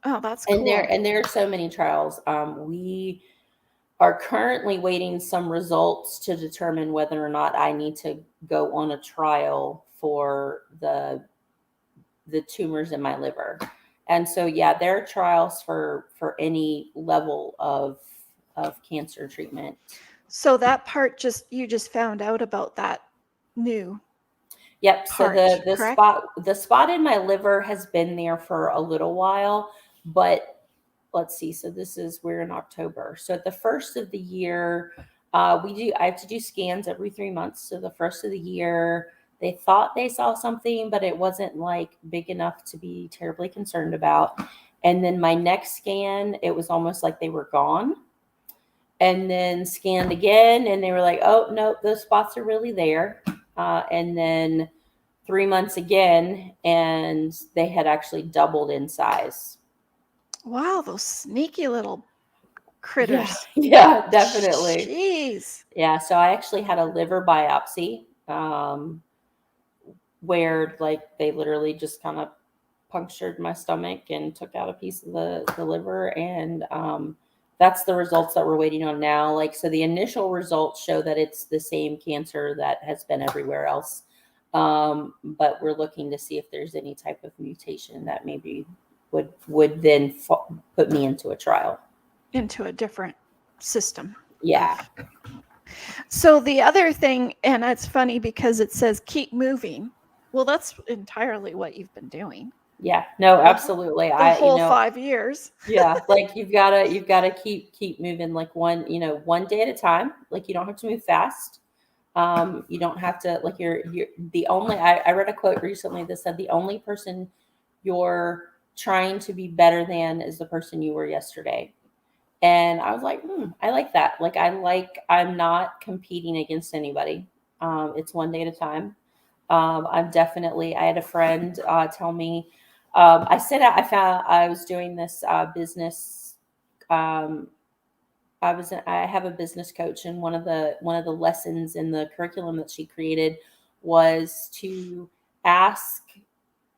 S1: Oh, that's
S2: And
S1: cool.
S2: there are so many trials. We are currently waiting some results to determine whether or not I need to go on a trial for the tumors in my liver. And so, yeah, there are trials for any level of cancer treatment.
S1: So that part, you just found out about that new
S2: Yep. So
S1: part, correct?
S2: the spot in my liver has been there for a little while, but let's see. So we're in October. So at the first of the year, I have to do scans every 3 months. So the first of the year, they thought they saw something, but it wasn't like big enough to be terribly concerned about. And then my next scan, it was almost like they were gone. And then scanned again, and they were like, oh, no, those spots are really there. And then 3 months again, and they had actually doubled in size.
S1: Wow, those sneaky little critters.
S2: Yeah, definitely.
S1: Jeez.
S2: Yeah, so I actually had a liver biopsy, where like they literally just kind of punctured my stomach and took out a piece of the liver, and that's the results that we're waiting on now. Like, so the initial results show that it's the same cancer that has been everywhere else, but we're looking to see if there's any type of mutation that maybe would then put me into a trial,
S1: Into a different system.
S2: Yeah.
S1: So the other thing, and it's funny because it says keep moving. Well, that's entirely what you've been doing
S2: Yeah, no, absolutely.
S1: the whole 5 years.
S2: Yeah, like you've gotta keep moving, like one day at a time. Like, you don't have to move fast. You don't have to, like, you're the only, I read a quote recently that said the only person you're trying to be better than is the person you were yesterday. And I was like, I like that. Like, I'm not competing against anybody. It's one day at a time. I had a friend tell me, I was doing this business. Um, I have a business coach, and one of the lessons in the curriculum that she created was to ask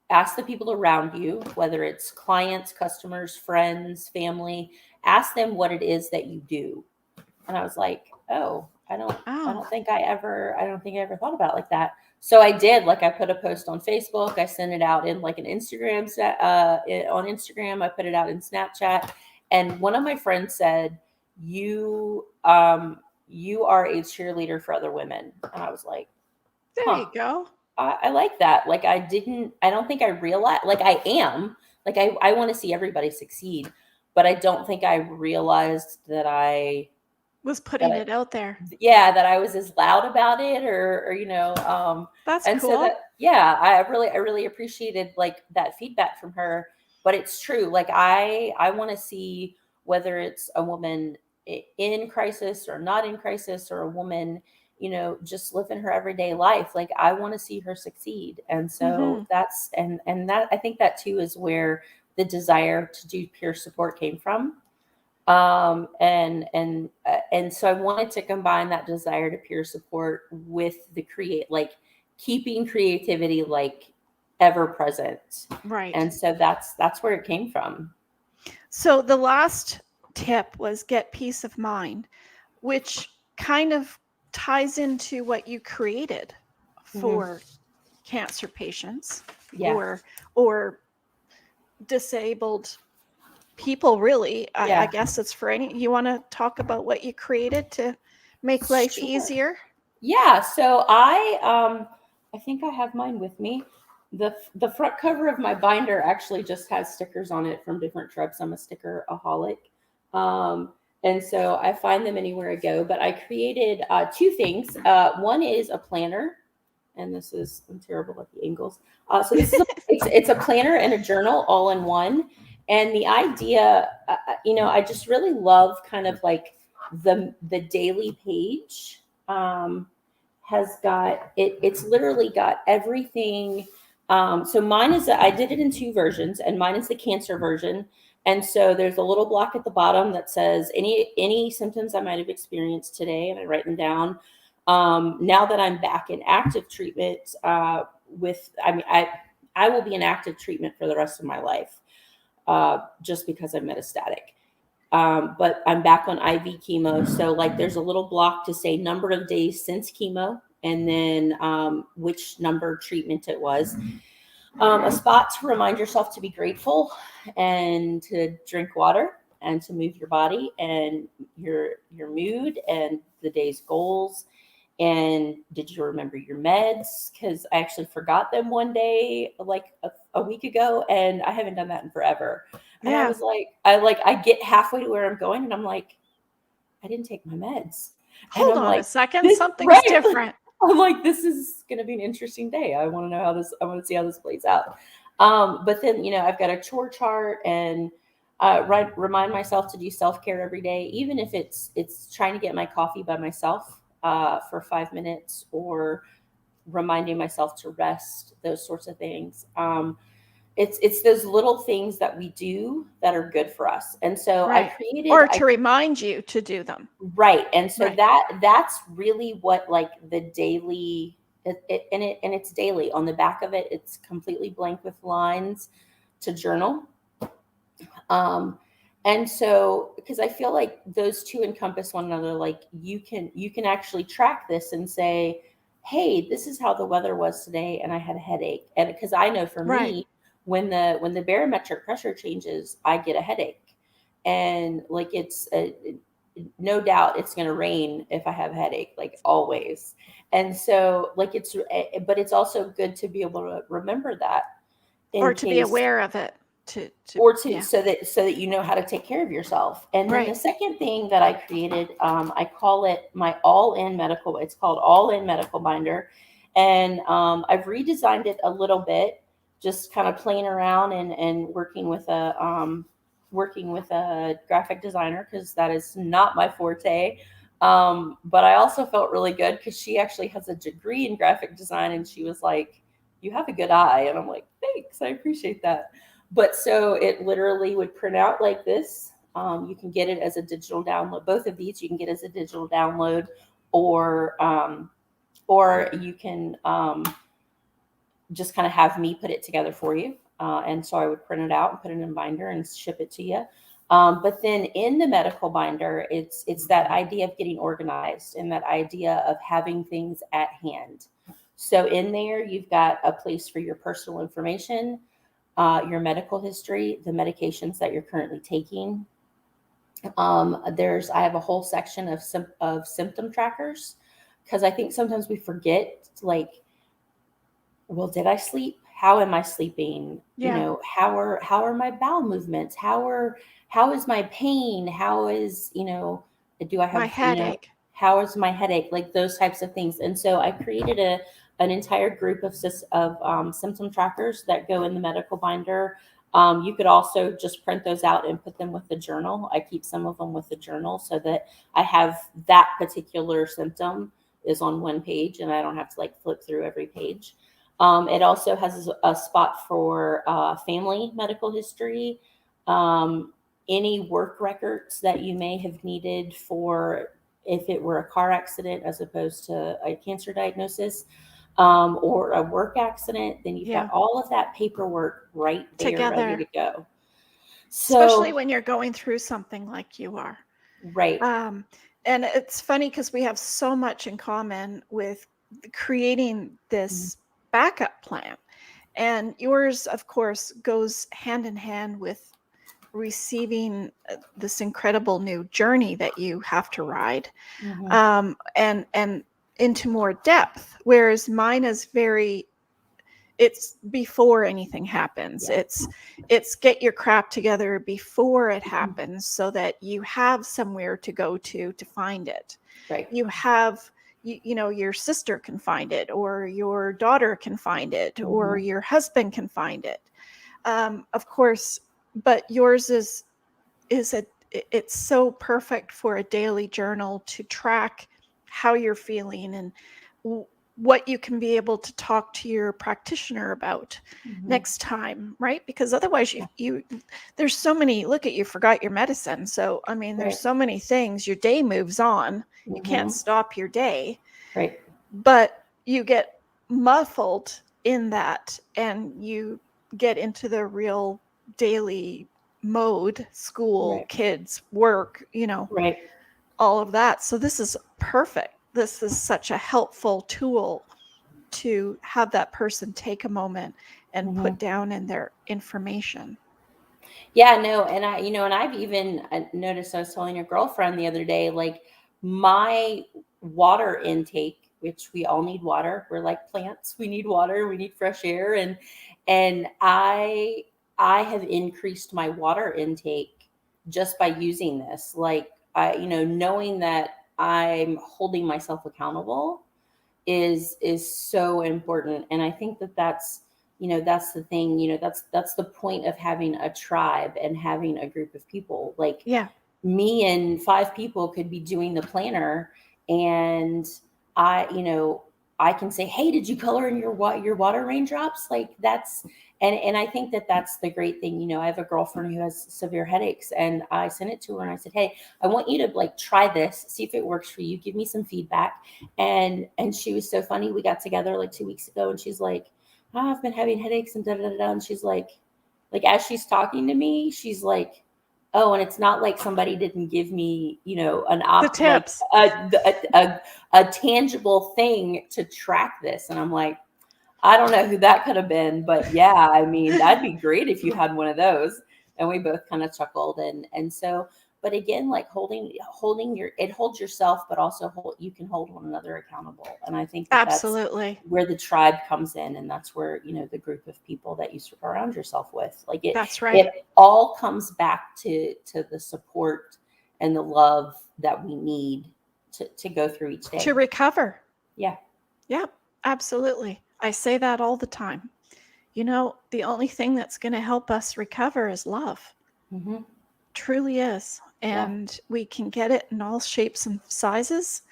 S2: the people around you, whether it's clients, customers, friends, family, ask them what it is that you do. And I was like, oh, I
S1: Oh,
S2: don't think I ever thought about it like that. So I did. Like, I put a post on Facebook, I sent it out in like an Instagram on Instagram, I put it out in Snapchat, and one of my friends said, you are a cheerleader for other women. And I was like,
S1: there
S2: huh.
S1: you go.
S2: I like that. Like, I don't think I realized, like, I am, like, I want to see everybody succeed, but I don't think I realized
S1: Was putting it out there.
S2: that I was as loud about it, or
S1: That's
S2: and so
S1: cool.
S2: I really appreciated like that feedback from her. But it's true. Like, I want to see whether it's a woman in crisis or not in crisis, or a woman, just living her everyday life. Like, I want to see her succeed. And so
S1: Mm-hmm.
S2: that's, and that, I think that too is where the desire to do peer support came from. And so I wanted to combine that desire to peer support with like keeping creativity like ever present.
S1: Right.
S2: And so that's where it came from.
S1: So the last tip was get peace of mind, which kind of ties into what you created
S2: Mhm.
S1: for cancer patients
S2: Yeah.
S1: or disabled people, really. I
S2: Yeah.
S1: guess it's for any. You want to talk about what you created to make life
S2: Sure.
S1: easier?
S2: Yeah. So I think I have mine with me. The front cover of my binder actually just has stickers on it from different trips. I'm a sticker-aholic. And so I find them anywhere I go. But I created two things. One is a planner, and I'm terrible at the angles. So this is it's a planner and a journal all in one. And the idea, I just really love kind of like the daily page. Has got it's literally got everything. So mine I did it in two versions, and mine is the cancer version. And so there's a little block at the bottom that says any symptoms I might have experienced today, and I write them down. Now that I'm back in active treatment, I will be in active treatment for the rest of my life, just because I'm metastatic. But I'm back on IV chemo. So like there's a little block to say number of days since chemo, and then which number treatment it was. A spot to remind yourself to be grateful, and to drink water, and to move your body, and your mood, and the day's goals. And did you remember your meds? Because I actually forgot them one day, like a week ago, and I haven't done that in forever. And I
S1: Yeah.
S2: was like, I get halfway to where I'm going, and I'm like, I didn't take my meds. And
S1: Hold
S2: I'm
S1: on a
S2: like,
S1: second.
S2: this
S1: Something's
S2: right.
S1: different.
S2: I'm like, this is going to be an interesting day. I want to see how this plays out. But then, I've got a chore chart, and remind myself to do self-care every day, even if it's trying to get my coffee by myself for 5 minutes, or reminding myself to rest, those sorts of things. It's those little things that we do that are good for us. And so
S1: Right. Or to remind you to do them.
S2: Right. And so
S1: Right.
S2: that's really what like the daily and it's daily. On the back of it, it's completely blank with lines to journal. And so, because I feel like those two encompass one another, like you can actually track this and say, hey, this is how the weather was today, and I had a headache. And because I know for
S1: Right.
S2: me, when the barometric pressure changes, I get a headache. And like no doubt it's going to rain if I have a headache, like always. And so like but it's also good to be able to remember that,
S1: Or
S2: in
S1: to be
S2: case,
S1: aware of it. Yeah.
S2: so that you know how to take care of yourself. And then
S1: Right.
S2: the second thing that I created, I call it my all-in medical. It's called All-In Medical Binder, and I've redesigned it a little bit, just kind of playing around and working with working with a graphic designer because that is not my forte. But I also felt really good because she actually has a degree in graphic design, and she was like, "You have a good eye," and I'm like, "Thanks, I appreciate that." But so it literally would print out like this. You can get it as a digital download. Both of these you can get as a digital download, or you can just kind of have me put it together for you. And so I would print it out and put it in a binder and ship it to you. But then in the medical binder, it's that idea of getting organized and that idea of having things at hand. So in there, you've got a place for your personal information, your medical history, the medications that you're currently taking. I have a whole section of symptom trackers because I think sometimes we forget, like, well, did I sleep? How am I sleeping?
S1: Yeah.
S2: How are my bowel movements? How is my pain? How is, do I have
S1: My headache.
S2: how is my headache? Like those types of things. And so I created an entire group of symptom trackers that go in the medical binder. You could also just print those out and put them with the journal. I keep some of them with the journal so that I have that particular symptom is on one page and I don't have to like flip through every page. It also has a spot for family medical history, any work records that you may have needed for if it were a car accident as opposed to a cancer diagnosis, or a work accident, then you've got all of that paperwork right there
S1: together,
S2: ready to go.
S1: especially when you're going through something like you are.
S2: Right.
S1: And it's funny because we have so much in common with creating this backup plan. And yours, of course, goes hand in hand with receiving this incredible new journey that you have to ride, and into more depth. Whereas mine is it's before anything happens.
S2: Yeah.
S1: It's get your crap together before it happens so that you have somewhere to go to find it.
S2: Right.
S1: You have, your sister can find it, or your daughter can find it, or your husband can find it. Of course, but yours it's so perfect for a daily journal to track how you're feeling and what you can be able to talk to your practitioner about next time, right? Because otherwise you there's so many, look at you forgot your medicine. So I mean, there's so many things, your day moves on. You can't stop your day.
S2: Right.
S1: But you get muffled in that and you get into the real daily mode, school, kids, work,
S2: Right.
S1: all of that. So this is perfect. This is such a helpful tool to have that person take a moment and put down in their information.
S2: Yeah, no. And I've even noticed, I was telling your girlfriend the other day, like my water intake, which we all need water. We're like plants. We need water. We need fresh air. And I have increased my water intake just by using this. Like knowing that I'm holding myself accountable is so important. And I think that's the thing, that's the point of having a tribe and having a group of people. Like me and 5 people could be doing the planner, and I can say, hey, did you color in your water raindrops? Like that's, and I think that's the great thing. I have a girlfriend who has severe headaches, and I sent it to her and I said, hey, I want you to like try this, see if it works for you. Give me some feedback. And she was so funny. We got together like 2 weeks ago, and she's like, oh, I've been having headaches and da da da. And she's like as she's talking to me, she's like, oh, and it's not like somebody didn't give me,
S1: The tips,
S2: a tangible thing to track this. And I'm like, I don't know who that could have been, but yeah, I mean, that'd be great if you had one of those. And we both kind of chuckled. And so, but again, like holding it holds yourself, but also you can hold one another accountable. And I think
S1: absolutely,
S2: that's where the tribe comes in. And that's where, the group of people that you surround yourself with, like
S1: that's right.
S2: It all comes back to the support and the love that we need to go through each day.
S1: To recover.
S2: Yeah.
S1: Yeah, absolutely. I say that all the time. The only thing that's going to help us recover is love. Truly is.
S2: Yeah.
S1: And we can get it in all shapes and sizes.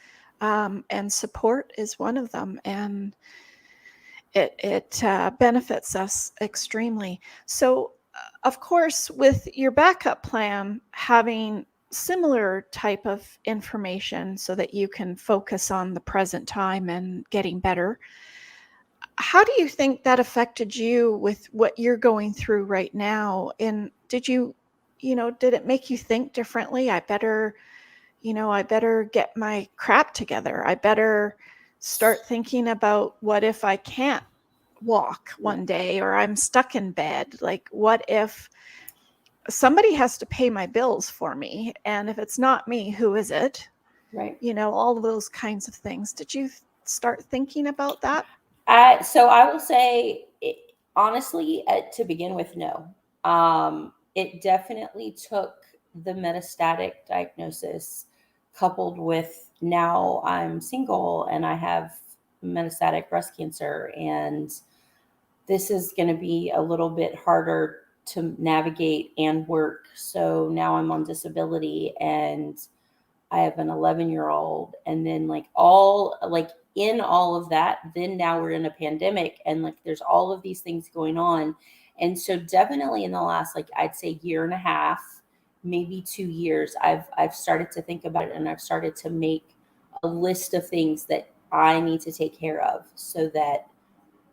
S1: And support is one of them. And it benefits us extremely. So, of course, with your backup plan, having similar type of information so that you can focus on the present time and getting better. How do you think that affected you with what you're going through right now? And did did it make you think differently? I better get my crap together. I better start thinking about what if I can't walk
S2: Yeah.
S1: one day or I'm stuck in bed? Like, what if somebody has to pay my bills for me? And if it's not me, who is it?
S2: Right.
S1: All of those kinds of things. Did you start thinking about that?
S2: So I will say, honestly, to begin with, no. It definitely took the metastatic diagnosis coupled with now I'm single and I have metastatic breast cancer, and this is going to be a little bit harder to navigate and work. So now I'm on disability and I have an 11-year-old, and then in all of that, then now we're in a pandemic and there's all of these things going on. And so definitely in the last, I'd say year and a half, maybe 2 years, I've started to think about it, and I've started to make a list of things that I need to take care of, so that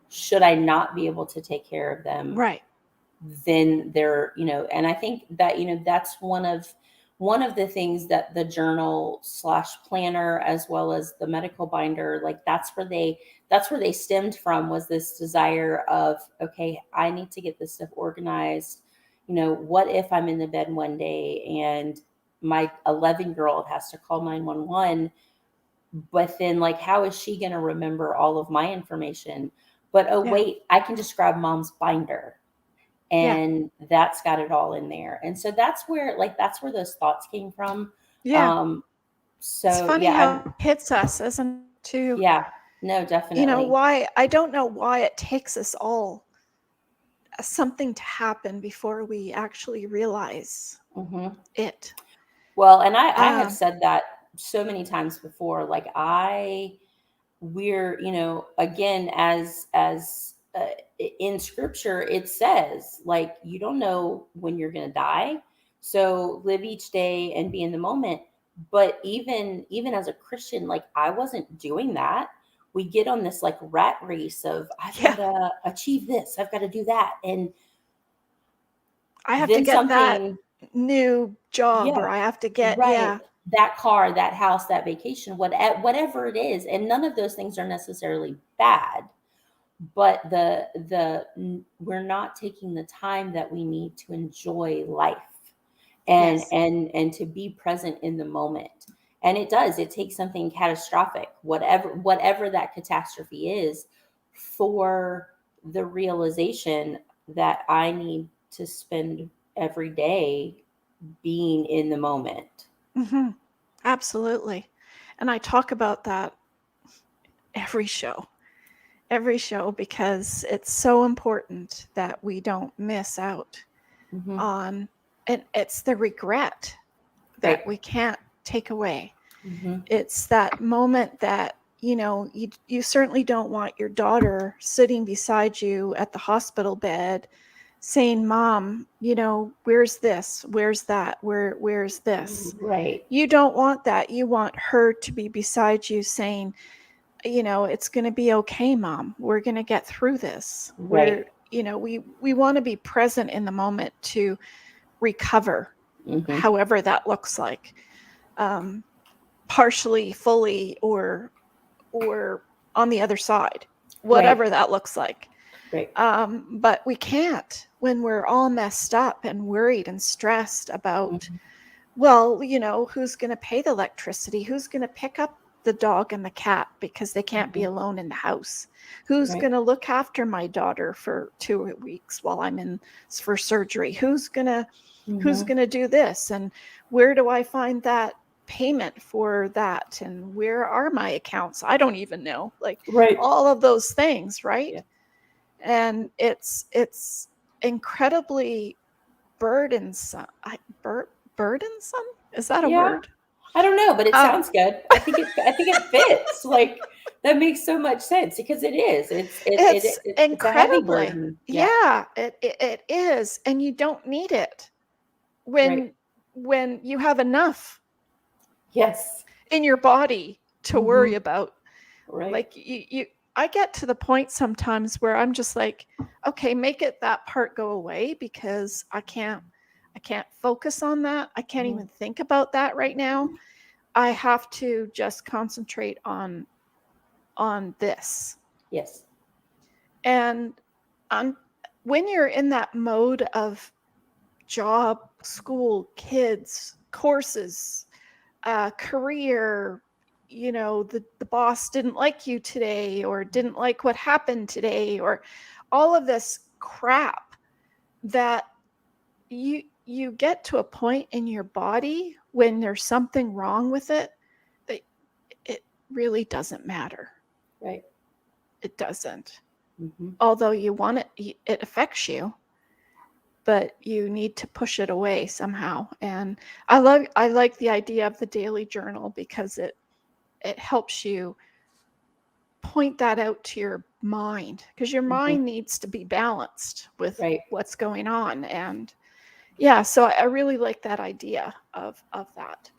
S2: should I not be able to take care of them,
S1: Right.
S2: then they're, and I think that, that's one of the things that the journal / planner, as well as the medical binder, that's where they stemmed from, was this desire of, okay, I need to get this stuff organized. What if I'm in the bed one day and my 11-year-old has to call 911, but then how is she going to remember all of my information? But oh,
S1: Yeah.
S2: wait, I can just grab mom's binder
S1: Yeah.
S2: and that's got it all in there. And so that's where those thoughts came from.
S1: Yeah.
S2: So
S1: It's funny how it hits us, isn't it, too?
S2: yeah, no, definitely.
S1: Why, I don't know why it takes us all something to happen before we actually realize
S2: Hmm.
S1: it.
S2: Well, and I have
S1: Um,
S2: said that so many times before, we're, again, as in scripture, it says, you don't know when you're going to die. So live each day and be in the moment. But even as a Christian, I wasn't doing that. We get on this rat race of, I've
S1: yeah,
S2: got to achieve this, I've got to do that. And
S1: I have to
S2: then
S1: get that
S2: something,
S1: new job, or
S2: yeah,
S1: I have to get,
S2: right.
S1: yeah,
S2: That car, that house, that vacation, whatever it is. And none of those things are necessarily bad, but we're not taking the time that we need to enjoy life and
S1: yes,
S2: and to be present in the moment. And it takes something catastrophic, whatever that catastrophe is, for the realization that I need to spend every day being in the moment.
S1: hmm absolutely. And I talk about that every show, because it's so important that we don't miss out
S2: Hmm.
S1: on, and it's the regret that
S2: Right.
S1: we can't take away.
S2: Hmm.
S1: It's that moment that you certainly don't want your daughter sitting beside you at the hospital bed saying, "Mom, where's this, where's that, where's this."
S2: Right.
S1: You don't want that. You want her to be beside you saying, "It's going to be okay, Mom, we're going to get through this."
S2: Right.
S1: We want to be present in the moment to recover,
S2: Hmm.
S1: however that looks like, um, partially, fully, or on the other side,
S2: Right.
S1: whatever that looks like.
S2: Right.
S1: But we can't when we're all messed up and worried and stressed about,
S2: Mhm.
S1: well, who's going to pay the electricity? Who's going to pick up the dog and the cat because they can't be
S2: Mhm.
S1: alone in the house? Who's
S2: Right.
S1: going to look after my daughter for 2 weeks while I'm in for surgery? Who's
S2: Mhm.
S1: going to do this? And where do I find that payment for that? And where are my accounts? I don't even know. Like,
S2: Right.
S1: all of those things, right?
S2: Yeah.
S1: And it's incredibly burdensome. burdensome. Is that a
S2: Yeah.
S1: word?
S2: I don't know, but it
S1: Um,
S2: sounds good. I think it fits. Like that makes so much sense because it is.
S1: it's
S2: It's a heavy
S1: incredibly,
S2: burden. Yeah.
S1: yeah, it is, and you don't need it
S2: Right.
S1: when you have enough
S2: Yes.
S1: in your body to worry
S2: Hmm.
S1: about.
S2: Right.
S1: Like I get to the point sometimes where I'm just like, okay, make it that part go away because I can't focus on that. I can't
S2: Hmm.
S1: even think about that right now. I have to just concentrate on this.
S2: Yes.
S1: And on when you're in that mode of job, school, kids, courses, career, the boss didn't like you today or didn't like what happened today or all of this crap that you get to a point in your body when there's something wrong with it that it really doesn't matter.
S2: Right.
S1: It doesn't.
S2: Hmm.
S1: Although you want it affects you, but you need to push it away somehow. And I like the idea of the daily journal because it helps you point that out to your mind because your
S2: Hmm.
S1: mind needs to be balanced with
S2: Right.
S1: what's going on. And yeah, so I really like that idea of that.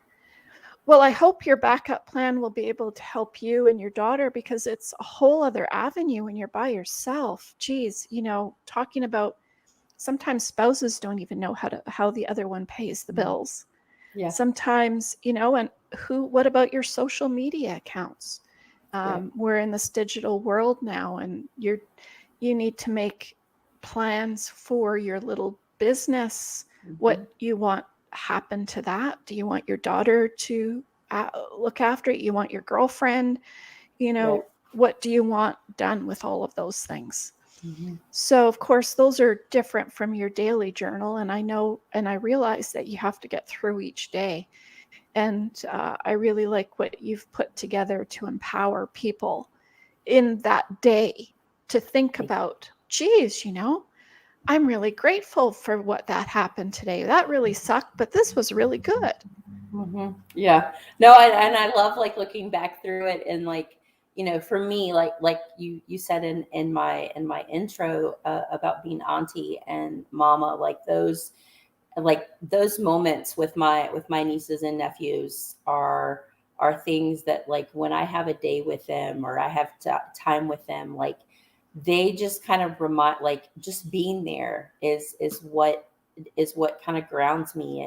S1: Well, I hope your backup plan will be able to help you and your daughter because it's a whole other avenue when you're by yourself. Geez, talking about sometimes spouses don't even know how the other one pays the
S2: Mhm.
S1: bills.
S2: Yeah.
S1: Sometimes, and what about your social media accounts?
S2: Right.
S1: We're in this digital world now, and you need to make plans for your little business.
S2: Hmm.
S1: What you want happen to that? Do you want your daughter to look after it? You want your girlfriend?
S2: Right.
S1: What do you want done with all of those things?
S2: Hmm.
S1: So, of course, those are different from your daily journal. And I know and I realize that you have to get through each day. And I really like what you've put together to empower people in that day to think about, geez, I'm really grateful for what that happened today. That really sucked, but this was really good.
S2: Hmm. Yeah. No, and I love like looking back through it and like, for me, like you said in my intro about being auntie and mama, like those moments with my nieces and nephews are things that like when I have a day with them or I have time with them, like they just kind of remind, like just being there is what kind of grounds me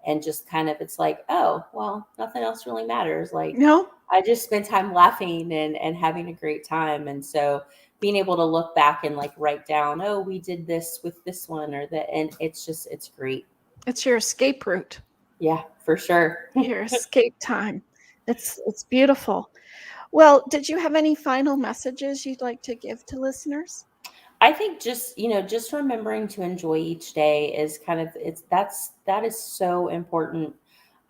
S2: and just kind of it's like, oh well, nothing else really matters. Like
S1: No,
S2: I just spent time laughing and having a great time. And so being able to look back and like write down, oh, we did this with this one or that, and it's great.
S1: it's your escape route,
S2: Yeah, for sure.
S1: your escape time. It's beautiful. Well, did you have any final messages you'd like to give to listeners?
S2: I think just remembering to enjoy each day is kind of that is so important.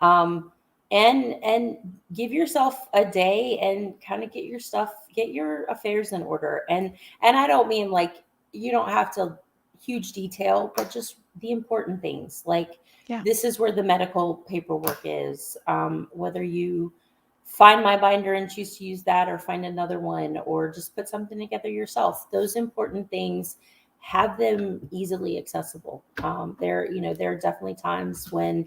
S2: Um, and give yourself a day and kind of get your affairs in order. And I don't mean like you don't have to huge detail, but just the important things. Like
S1: Yeah.
S2: this is where the medical paperwork is. Whether you find my binder and choose to use that or find another one or just put something together yourself, those important things, have them easily accessible. There are definitely times when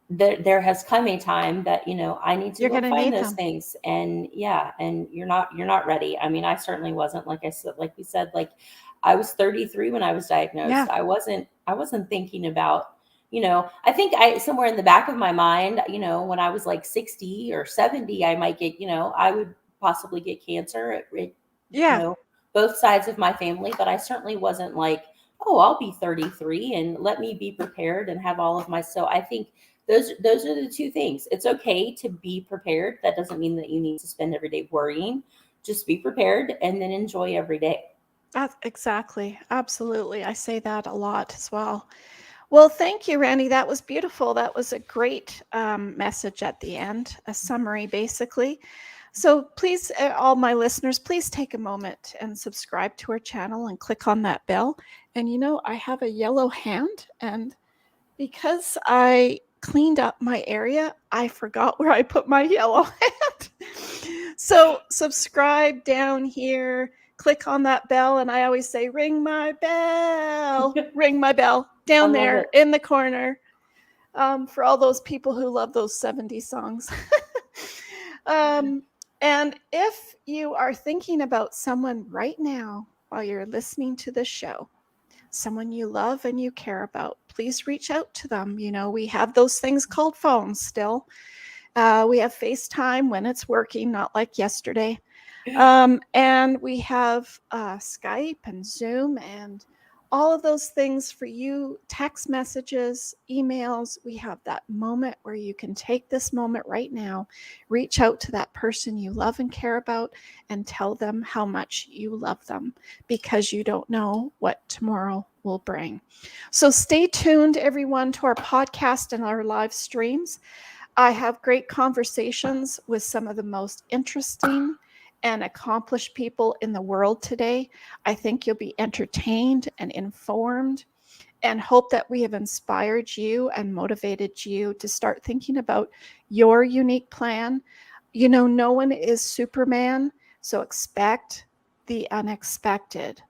S2: there has come a time that I need to
S1: You're
S2: go
S1: going to
S2: find
S1: need
S2: those
S1: them.
S2: things. And yeah, and you're not ready. I mean, I certainly wasn't. Like I said, like we said, like I was 33 when I was diagnosed.
S1: Yeah.
S2: I wasn't thinking about, I think I somewhere in the back of my mind, when I was like 60 or 70, I might get, I would possibly get cancer at you
S1: Yeah.
S2: know both sides of my family. But I certainly wasn't like, oh, I'll be 33 and let me be prepared and have all of my. So I think those are the two things. It's okay to be prepared. That doesn't mean that you need to spend every day worrying. Just be prepared and then enjoy every day.
S1: That's exactly. Absolutely. I say that a lot as well. Well, thank you, Randy. That was beautiful. That was a great message at the end, a summary, basically. So please, all my listeners, please take a moment and subscribe to our channel and click on that bell. And I have a yellow hand, and because I cleaned up my area, I forgot where I put my yellow hat. So subscribe down here, click on that bell, and I always say, ring my bell down there in the corner. For all those people who love those 70s songs. And if you are thinking about someone right now while you're listening to this show, someone you love and you care about, please reach out to them. You know, we have those things called phones still. We have FaceTime when it's working, not like yesterday. And we have Skype and Zoom and all of those things for you, text messages, emails. We have that moment where you can take this moment right now, reach out to that person you love and care about, and tell them how much you love them, because you don't know what tomorrow will bring. So stay tuned, everyone, to our podcast and our live streams. I have great conversations with some of the most interesting and accomplished people in the world today. I think you'll be entertained and informed, and hope that we have inspired you and motivated you to start thinking about your unique plan. You know, no one is Superman, so expect the unexpected.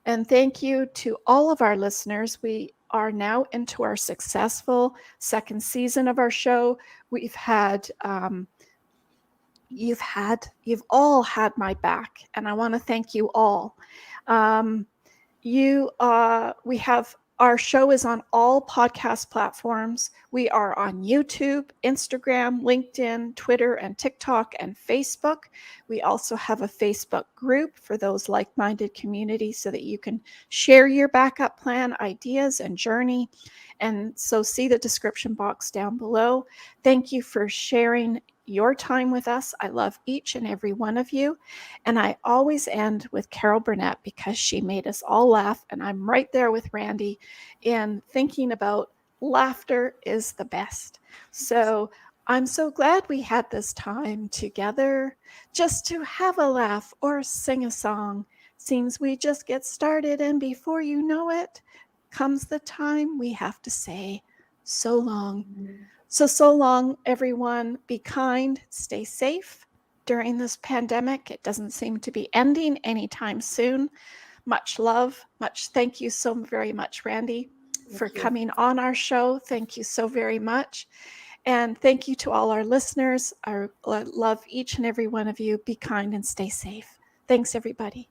S1: And thank you to all of our listeners. We are now into our successful second season of our show. We've had you've all had my back, and I want to thank you all. We have our show is on all podcast platforms. We are on YouTube, Instagram, LinkedIn, Twitter, and TikTok, and Facebook. We also have a Facebook group for those like-minded communities so that you can share your backup plan ideas and journey. And so see the description box down below. Thank you for sharing your time with us. I love each and every one of you. And I always end with Carol Burnett because she made us all laugh. And I'm right there with Randy in thinking about laughter is the best. So I'm so glad we had this time together just to have a laugh or sing a song. Seems we just get started, and before you know it, comes the time we have to say so long. So long, everyone. Be kind, stay safe during this pandemic. It doesn't seem to be ending anytime soon. Much love, much thank you so very much, Randy, for coming on our show. Thank you so very much. And thank you to all our listeners. I love each and every one of you. Be kind and stay safe. Thanks, everybody.